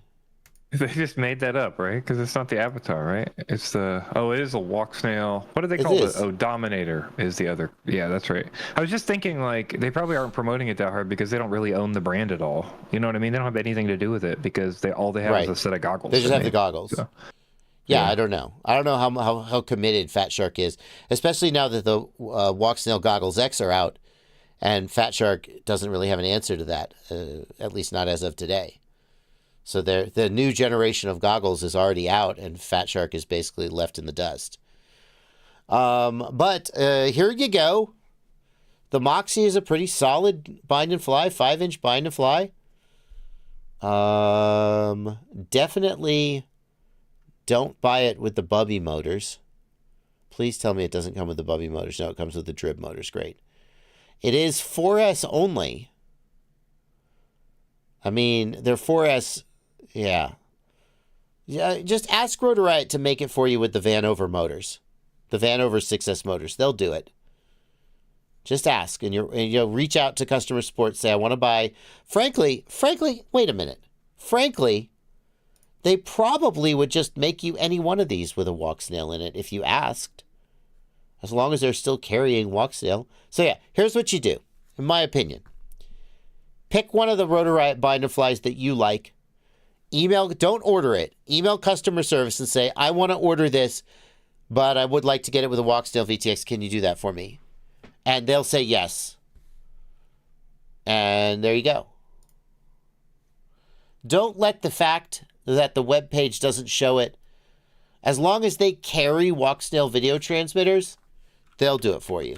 They just made that up, right? Because it's not the Avatar, right? It's the... Oh, it is a Walksnail. What do they call it? Oh, Dominator is the other. Yeah, that's right. I was just thinking, like, they probably aren't promoting it that hard because they don't really own the brand at all. You know what I mean? They don't have anything to do with it because all they have is a set of goggles. They just have the goggles. So, yeah, I don't know. I don't know how committed Fat Shark is, especially now that the Walksnail Goggles X are out, and Fat Shark doesn't really have an answer to that, at least not as of today. So the new generation of goggles is already out, and Fat Shark is basically left in the dust. But here you go. The Moxie is a pretty solid bind and fly, 5-inch bind and fly. Definitely don't buy it with the Bubby motors. Please tell me it doesn't come with the Bubby motors. No, it comes with the Drib motors. Great. It is 4S only. I mean, they're 4S... Yeah. Just ask Rotor Riot to make it for you with the Vanover motors. The Vanover 6S motors. They'll do it. Just ask. And you'll reach out to customer support, say, I want to buy... Frankly, wait a minute. Frankly, they probably would just make you any one of these with a Walksnail in it if you asked. As long as they're still carrying Walksnail. So yeah, here's what you do, in my opinion. Pick one of the Rotor Riot bind and flies that you like. Don't order it. Email customer service and say, I want to order this, but I would like to get it with a Walksnail VTX. Can you do that for me? And they'll say yes. And there you go. Don't let the fact that the web page doesn't show it. As long as they carry Walksnail video transmitters, they'll do it for you.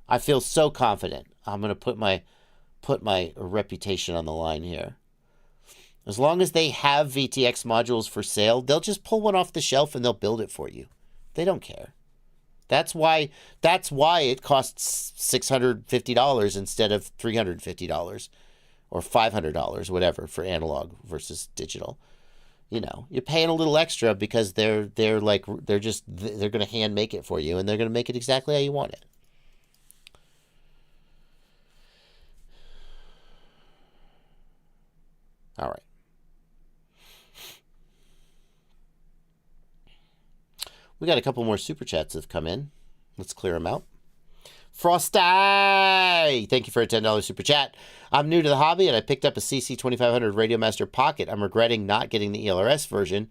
I feel so confident. I'm going to put my reputation on the line here. As long as they have VTX modules for sale, they'll just pull one off the shelf and they'll build it for you. They don't care. That's why it costs $650 instead of $350 or $500, whatever, for analog versus digital. You know, you're paying a little extra because they're going to hand make it for you and they're going to make it exactly how you want it. All right. We got a couple more super chats that have come in. Let's clear them out. Frosty! Thank you for a $10 super chat. I'm new to the hobby and I picked up a CC2500 Radiomaster Pocket. I'm regretting not getting the ELRS version.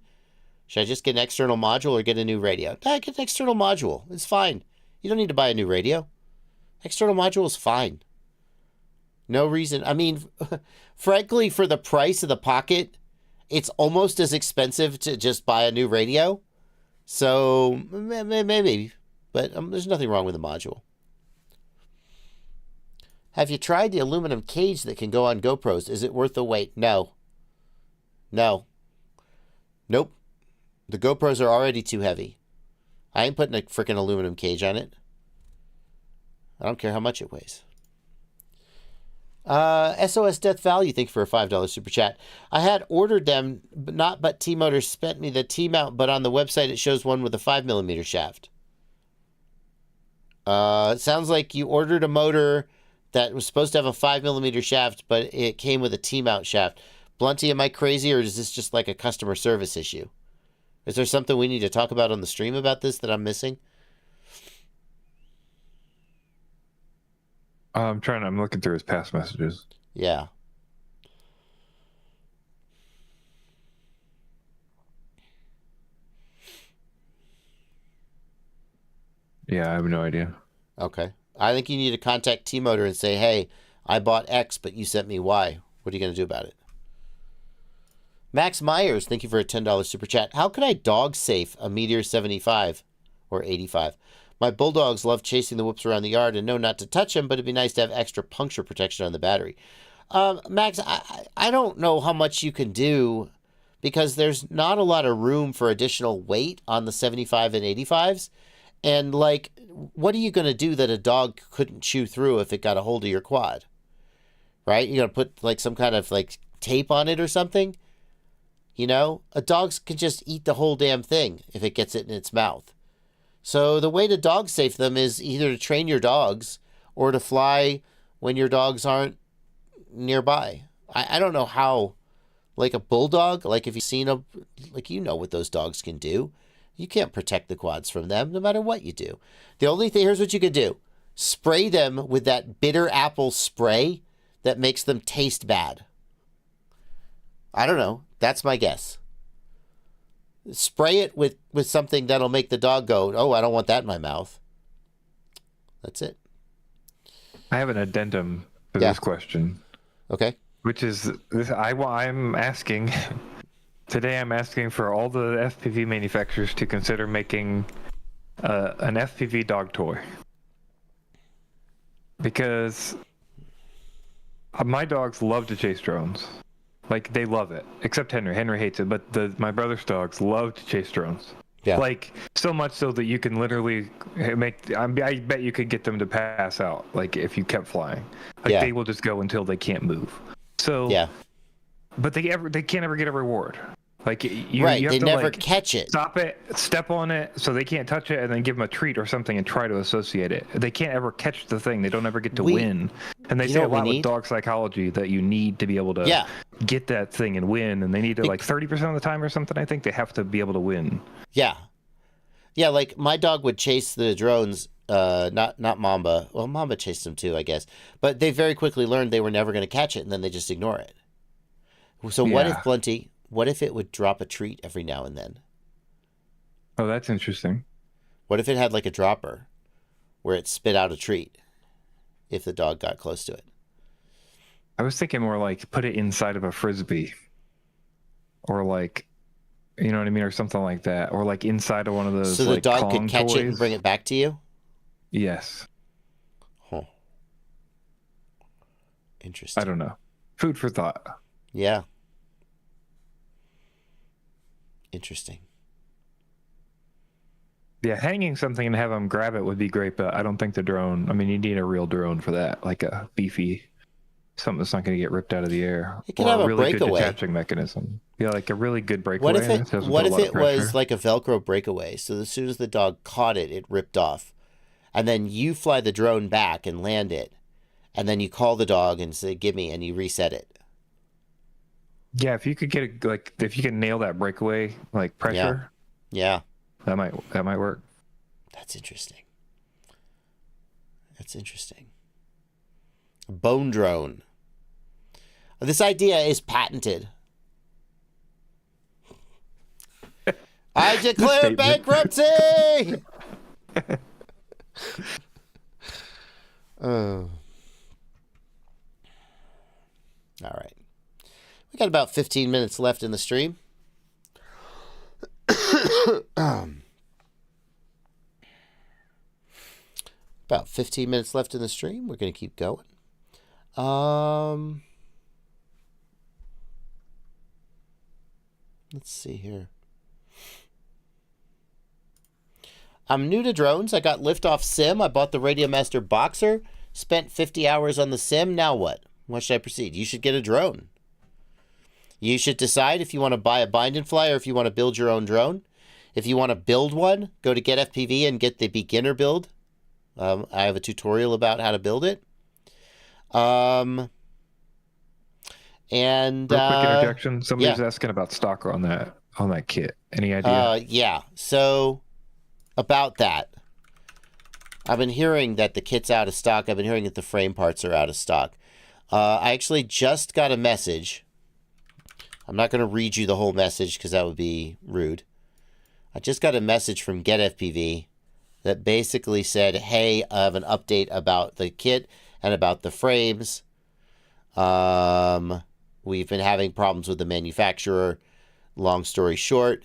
Should I just get an external module or get a new radio? Get an external module. It's fine. You don't need to buy a new radio. External module is fine. No reason. I mean, frankly, for the price of the Pocket, it's almost as expensive to just buy a new radio. So maybe, but there's nothing wrong with the module. Have you tried the aluminum cage that can go on GoPros? Is it worth the wait? No. No. Nope. The GoPros are already too heavy. I ain't putting a freaking aluminum cage on it. I don't care how much it weighs. SOS Death Value, thank you for a $5 super chat. I had ordered them, but T-Motors spent me the T-mount, but on the website it shows one with a 5mm shaft. It sounds like you ordered a motor that was supposed to have a 5mm shaft, but it came with a T-mount shaft. Blunty, am I crazy, or is this just like a customer service issue? Is there something we need to talk about on the stream about this that I'm missing? I'm looking through his past messages. Yeah. Yeah, I have no idea. Okay. I think you need to contact T-Motor and say, hey, I bought X, but you sent me Y. What are you going to do about it? Max Myers, thank you for a $10 super chat. How can I dog safe a Meteor 75 or 85? My bulldogs love chasing the whoops around the yard and know not to touch them, but it'd be nice to have extra puncture protection on the battery. Max, I don't know how much you can do because there's not a lot of room for additional weight on the 75 and 85s. And, like, what are you going to do that a dog couldn't chew through if it got a hold of your quad? Right? You're going to put, like, some kind of, like, tape on it or something? You know? A dog can just eat the whole damn thing if it gets it in its mouth. So the way to dog safe them is either to train your dogs or to fly when your dogs aren't nearby. I don't know how, like a bulldog, like if you've seen you know what those dogs can do. You can't protect the quads from them no matter what you do. The only thing, here's what you could do. Spray them with that bitter apple spray that makes them taste bad. I don't know. That's my guess. Spray it with something that'll make the dog go, oh, I don't want that in my mouth. That's it. I have an addendum to this question. Okay. Which is this? I'm asking today. I'm asking for all the FPV manufacturers to consider making an FPV dog toy, because my dogs love to chase drones. Like, they love it. Except Henry. Henry hates it, but my brother's dogs love to chase drones. Yeah. Like, so much so that you can literally I bet you could get them to pass out, like, if you kept flying. Like, they will just go until they can't move. So, yeah. But they can't ever get a reward. Like, you have they to, never like, catch it. Stop it, step on it, so they can't touch it, and then give them a treat or something and try to associate it. They can't ever catch the thing. They don't ever get to win. And they say a lot with dog psychology that you need to be able to get that thing and win. And they need to, like, 30% of the time or something, I think, they have to be able to win. Yeah. Yeah, like, my dog would chase the drones, not Mamba. Well, Mamba chased them too, I guess. But they very quickly learned they were never going to catch it, and then they just ignore it. So what if, Blunty... What if it would drop a treat every now and then? Oh, that's interesting. What if it had like a dropper where it spit out a treat if the dog got close to it? I was thinking more like put it inside of a Frisbee. Or like, you know what I mean? Or something like that. Or like inside of one of those. So the dog could catch toys. it and bring it back to you? Yes. Huh. Interesting. I don't know. Food for thought. Yeah. Interesting. Yeah, hanging something and have them grab it would be great, but I don't think the drone. I mean, you need a real drone for that, like a beefy, something that's not going to get ripped out of the air. It can have a really breakaway. Good detaching mechanism. Yeah, like a really good breakaway. What if it was was like a Velcro breakaway? So as soon as the dog caught it, it ripped off, and then you fly the drone back and land it, and then you call the dog and say, "Give me," and you reset it. Yeah, if you could get if you can nail that breakaway like pressure, yeah, that might work. That's interesting. Bone drone. This idea is patented. I declare bankruptcy. We got about 15 minutes left in the stream. About 15 minutes left in the stream. We're going to keep going. Let's see here. I'm new to drones. I got liftoff sim. I bought the Radiomaster Boxer. Spent 50 hours on the sim. Now what? What should I proceed? You should get a drone. You should decide if you want to buy a bind and fly or if you want to build your own drone. If you want to build one, go to Get FPV and get the beginner build. I have a tutorial about how to build it. And real quick interjection. Somebody's asking about stock on that kit. Any idea? Yeah. So about that, I've been hearing that the kit's out of stock. I've been hearing that the frame parts are out of stock. I actually just got a message. I'm not going to read you the whole message because that would be rude. I just got a message from Get FPV that basically said, hey, I have an update about the kit and about the frames. We've been having problems with the manufacturer. Long story short,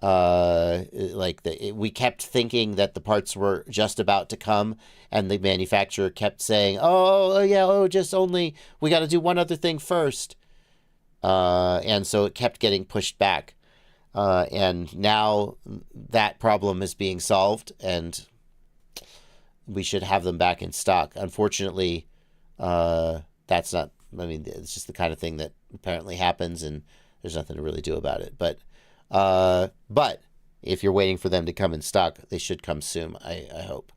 we kept thinking that the parts were just about to come, and the manufacturer kept saying, we got to do one other thing first. And so it kept getting pushed back. And now that problem is being solved, and we should have them back in stock. Unfortunately, that's not, it's just the kind of thing that apparently happens, and there's nothing to really do about it. But if you're waiting for them to come in stock, they should come soon, I hope.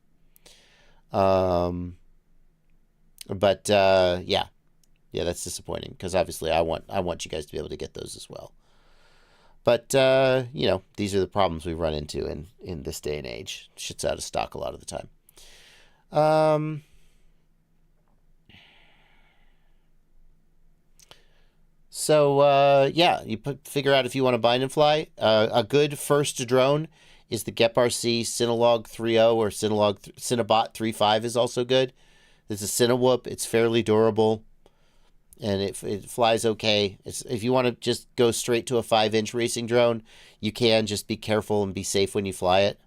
Yeah, that's disappointing because obviously I want you guys to be able to get those as well. But these are the problems we run into in this day and age. Shit's out of stock a lot of the time. You figure out if you want to bind and fly. A good first drone is the GepRC Cinelog 3.0 or Cinebot 3.5 is also good. It's a Cinewhoop. It's fairly durable, and it flies okay. If you want to just go straight to a 5-inch racing drone, you can. Just be careful and be safe when you fly it.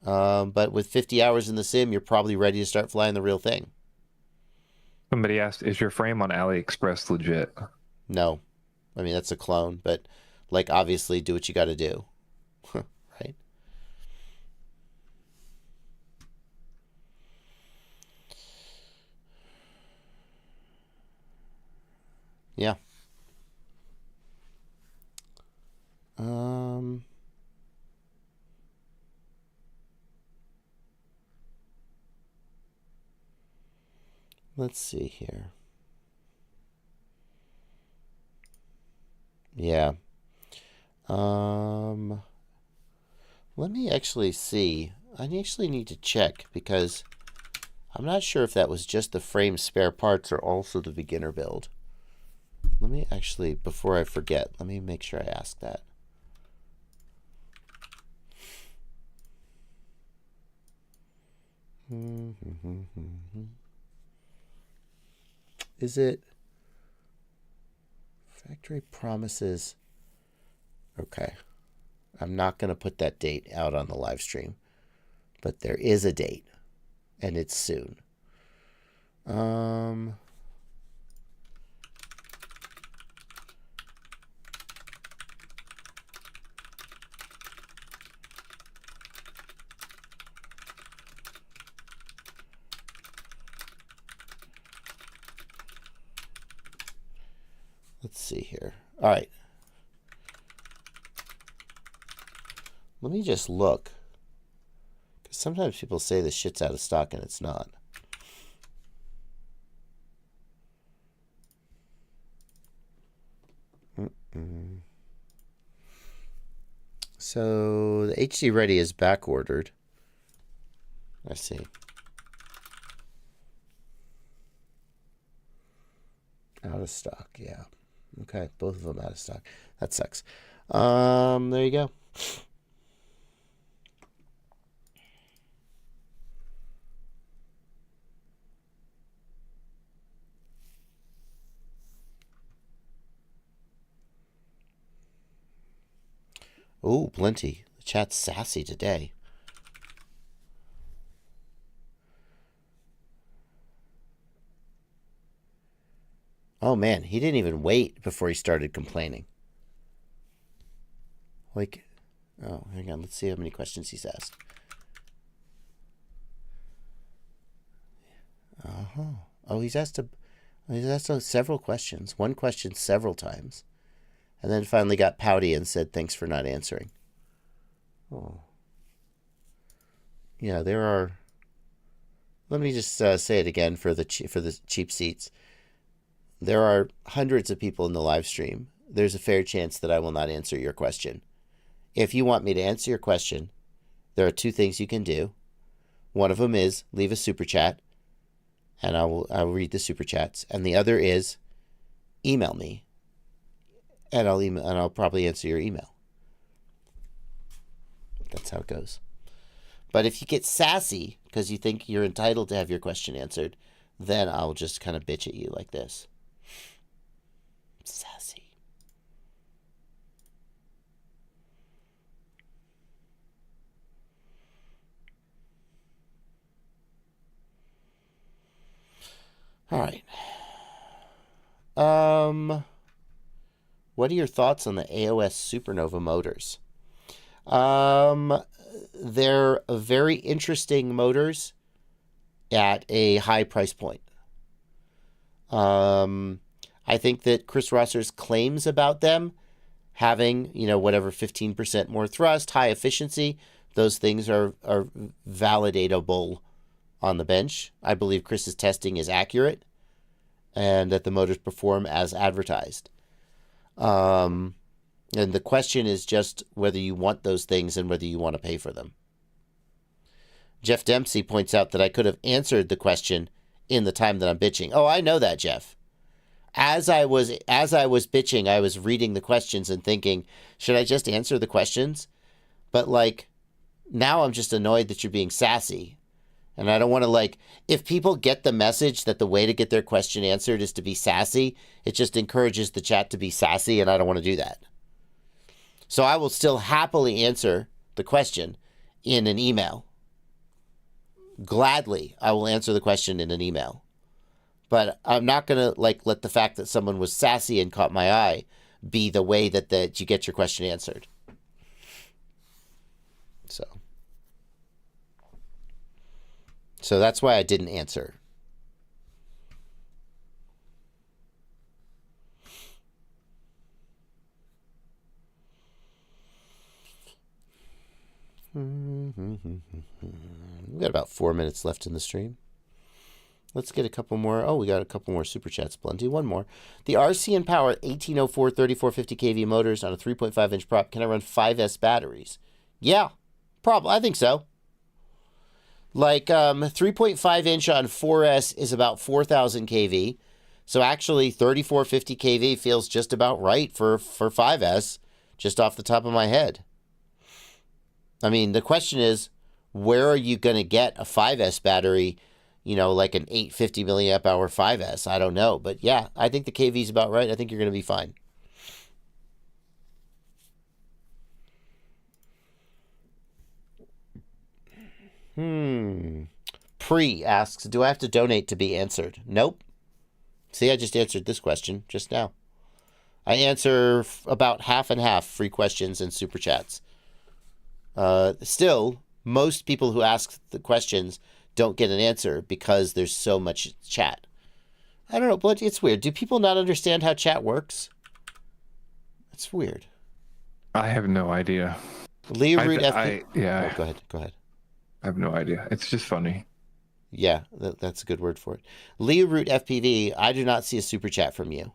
But with 50 hours in the sim, you're probably ready to start flying the real thing. Somebody asked, is your frame on AliExpress legit? No. That's a clone, but obviously do what you got to do. Right? Yeah. Let's see here. Yeah. Let me actually see. I actually need to check because I'm not sure if that was just the frame spare parts or also the beginner build. Let me actually, before I forget, let me make sure I ask that. Is it factory promises? Okay. I'm not going to put that date out on the live stream, but there is a date, and it's soon. Let's see here. All right. Let me just look. Because sometimes people say this shit's out of stock and it's not. So the HD Ready is back ordered. I see. Out of stock, yeah. Okay, both of them out of stock. That sucks. There you go. Oh, plenty. The chat's sassy today. Oh, man, he didn't even wait before he started complaining. Like, oh, hang on. Let's see how many questions he's asked. Oh, he's asked several questions. One question several times. And then finally got pouty and said, thanks for not answering. Oh. Yeah, there are... Let me just say it again for the cheap seats. There are hundreds of people in the live stream. There's a fair chance that I will not answer your question. If you want me to answer your question, there are two things you can do. One of them is leave a super chat, and I'll read the super chats. And the other is email me, and I'll probably answer your email. That's how it goes. But if you get sassy because you think you're entitled to have your question answered, then I'll just kind of bitch at you like this. Sassy. All right. What are your thoughts on the AOS Supernova motors? They're very interesting motors at a high price point. I think that Chris Rosser's claims about them having, whatever, 15% more thrust, high efficiency, those things are validatable on the bench. I believe Chris's testing is accurate and that the motors perform as advertised. And the question is just whether you want those things and whether you want to pay for them. Jeff Dempsey points out that I could have answered the question in the time that I'm bitching. Oh, I know that, Jeff. As I was bitching, I was reading the questions and thinking, should I just answer the questions? But now I'm just annoyed that you're being sassy. And I don't want to if people get the message that the way to get their question answered is to be sassy, it just encourages the chat to be sassy, and I don't want to do that. So I will still happily answer the question in an email. Gladly, I will answer the question in an email. But I'm not going to let the fact that someone was sassy and caught my eye be the way that you get your question answered. So that's why I didn't answer. We've got about 4 minutes left in the stream. Let's get a couple more. Oh, we got a couple more super chats, Plenty. One more. The RC and Power 1804 3450 kV motors on a 3.5-inch prop. Can I run 5S batteries? Yeah, probably. I think so. 3.5-inch on 4S is about 4,000 kV. So actually, 3450 kV feels just about right for 5S, just off the top of my head. I mean, the question is, where are you going to get a 5S battery, an 850 milliamp hour 5S? I don't know. But yeah, I think the kV is about right. I think you're going to be fine. Pre asks, do I have to donate to be answered? Nope. See, I just answered this question just now. I answer about half and half free questions and super chats. Still, most people who ask the questions don't get an answer because there's so much chat. I don't know, but it's weird. Do people not understand how chat works? It's weird. I have no idea. Leo Root FP. Yeah. Oh, go ahead. I have no idea. It's just funny. Yeah, that's a good word for it. Leo Root FPV, I do not see a super chat from you.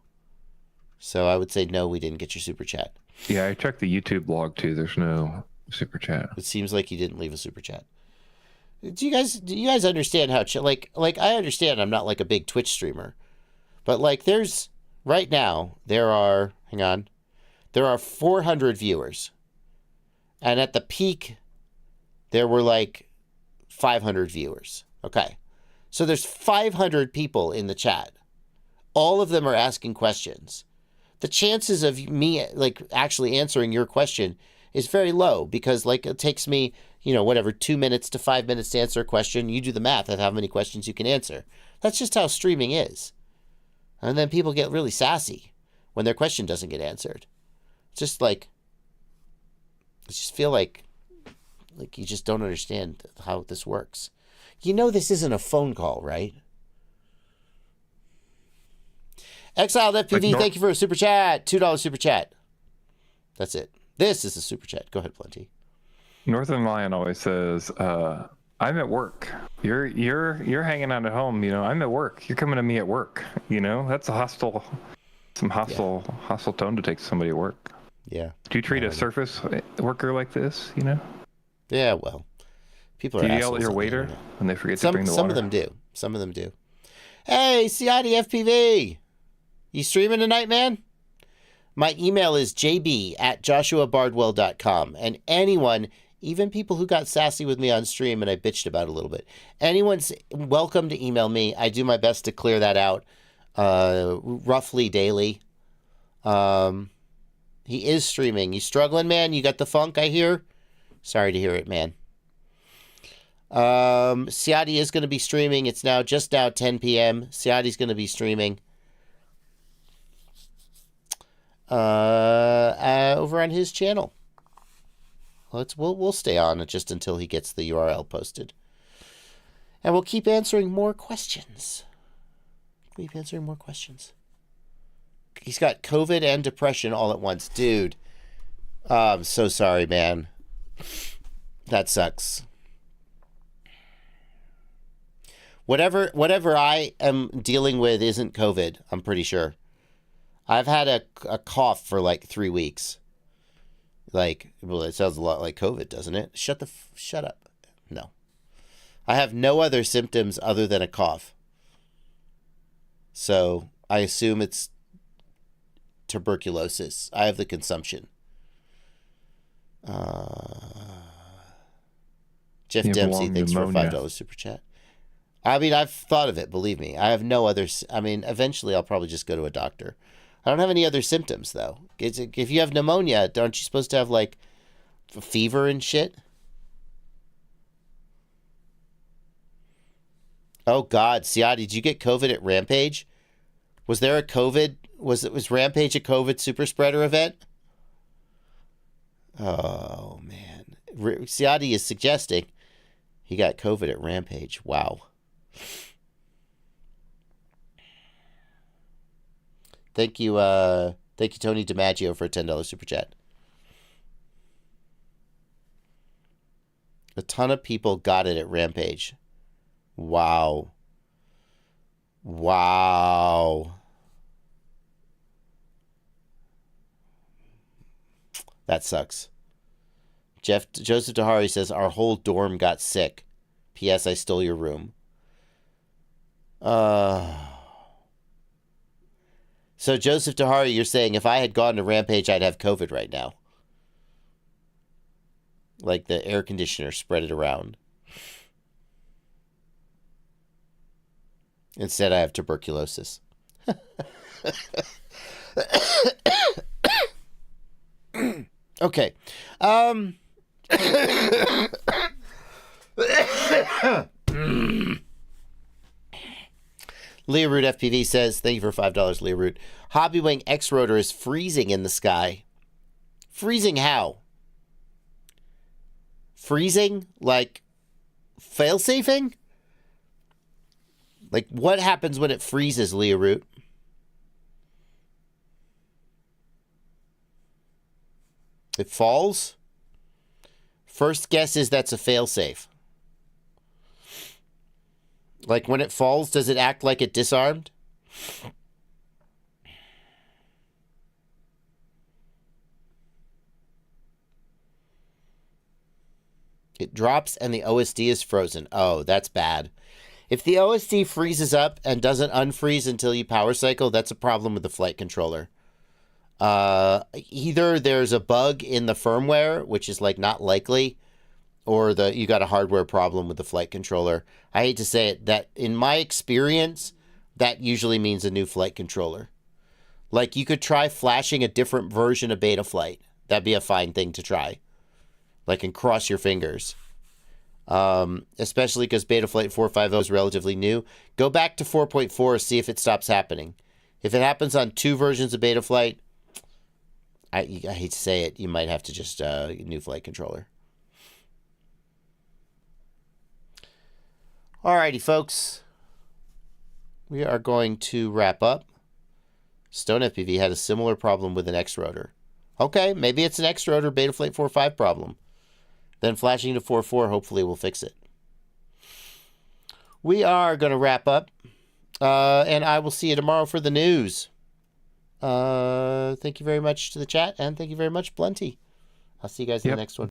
So I would say no, we didn't get your super chat. Yeah, I checked the YouTube blog too. There's no super chat. It seems like you didn't leave a super chat. Do you guys understand how I understand I'm not a big Twitch streamer, but there's right now there are 400 viewers, and at the peak there were 500 viewers. Okay, so there's 500 people in the chat. All of them are asking questions. The chances of me actually answering your question is very low because like it takes me, whatever, 2 minutes to 5 minutes to answer a question. You do the math of how many questions you can answer. That's just how streaming is. And then people get really sassy when their question doesn't get answered. It's just like, I just feel like you just don't understand how this works. This isn't a phone call, right? Exiled FPV, thank you for a super chat. $2 super chat. That's it. This is a super chat. Go ahead, Plenty. Northern Lion always says, I'm at work. You're hanging out at home, I'm at work. You're coming to me at work. That's a hostile tone to take to somebody at work. Yeah. Do you treat a surface worker like this, Yeah, well, people are Do you assholes yell at your on the waiter internet. when they forget to bring the water? Some of them do. Some of them do. Hey, Ciati FPV. You streaming tonight, man? My email is jb@joshuabardwell.com. And anyone, even people who got sassy with me on stream and I bitched about it a little bit, anyone's welcome to email me. I do my best to clear that out roughly daily. He is streaming. You struggling, man? You got the funk, I hear? Sorry to hear it, man. Ciati is going to be streaming. It's just now 10 p.m. Ciati's going to be streaming. Over on his channel. We'll stay on it just until he gets the URL posted. And we'll keep answering more questions. He's got COVID and depression all at once. Dude, I'm so sorry, man. That sucks. Whatever I am dealing with isn't COVID, I'm pretty sure. I've had a cough for like 3 weeks. Well, it sounds a lot like COVID, doesn't it? Shut up. No. I have no other symptoms other than a cough. So I assume it's tuberculosis. I have the consumption. Jeff Dempsey, thanks for a $5 super chat. I mean, I've thought of it, believe me. I have no other... eventually I'll probably just go to a doctor. I don't have any other symptoms, though. If you have pneumonia, aren't you supposed to have, like, fever and shit? Oh, God. Ciati, did you get COVID at Rampage? Was there a COVID... Was Rampage a COVID super spreader event? Oh, man. Ciati is suggesting he got COVID at Rampage. Wow. Thank you, Tony DiMaggio, for a $10 super chat. A ton of people got it at Rampage. Wow. That sucks. Joseph Dahari says, our whole dorm got sick. P.S. I stole your room. So, Joseph Dahari, you're saying if I had gone to Rampage, I'd have COVID right now. Like the air conditioner spread it around. Instead, I have tuberculosis. Okay. Leah Root FPV says, thank you for $5, Leah Root. Hobbywing X rotor is freezing in the sky. Freezing how? Freezing? Like fail-safing? Like what happens when it freezes, Leah Root? It falls? First guess is that's a fail-safe. Like when it falls, does it act like it disarmed? It drops and the OSD is frozen. Oh, that's bad. If the OSD freezes up and doesn't unfreeze until you power cycle, that's a problem with the flight controller. Either there's a bug in the firmware, which is like not likely, or you got a hardware problem with the flight controller. I hate to say it, that in my experience, that usually means a new flight controller. Like you could try flashing a different version of Betaflight. That'd be a fine thing to try. Like, and cross your fingers. Especially because Betaflight 4.5.0 is relatively new. Go back to 4.4, see if it stops happening. If it happens on 2 versions of Betaflight, I hate to say it, you might have to just new flight controller. Alrighty, folks. We are going to wrap up. Stone FPV had a similar problem with an X-rotor. Okay, maybe it's an X-rotor Betaflight 4.5 problem. Then flashing to 4.4 hopefully will fix it. We are going to wrap up. And I will see you tomorrow for the news. Thank you very much to the chat, and thank you very much, Blunty. I'll see you guys in the next one.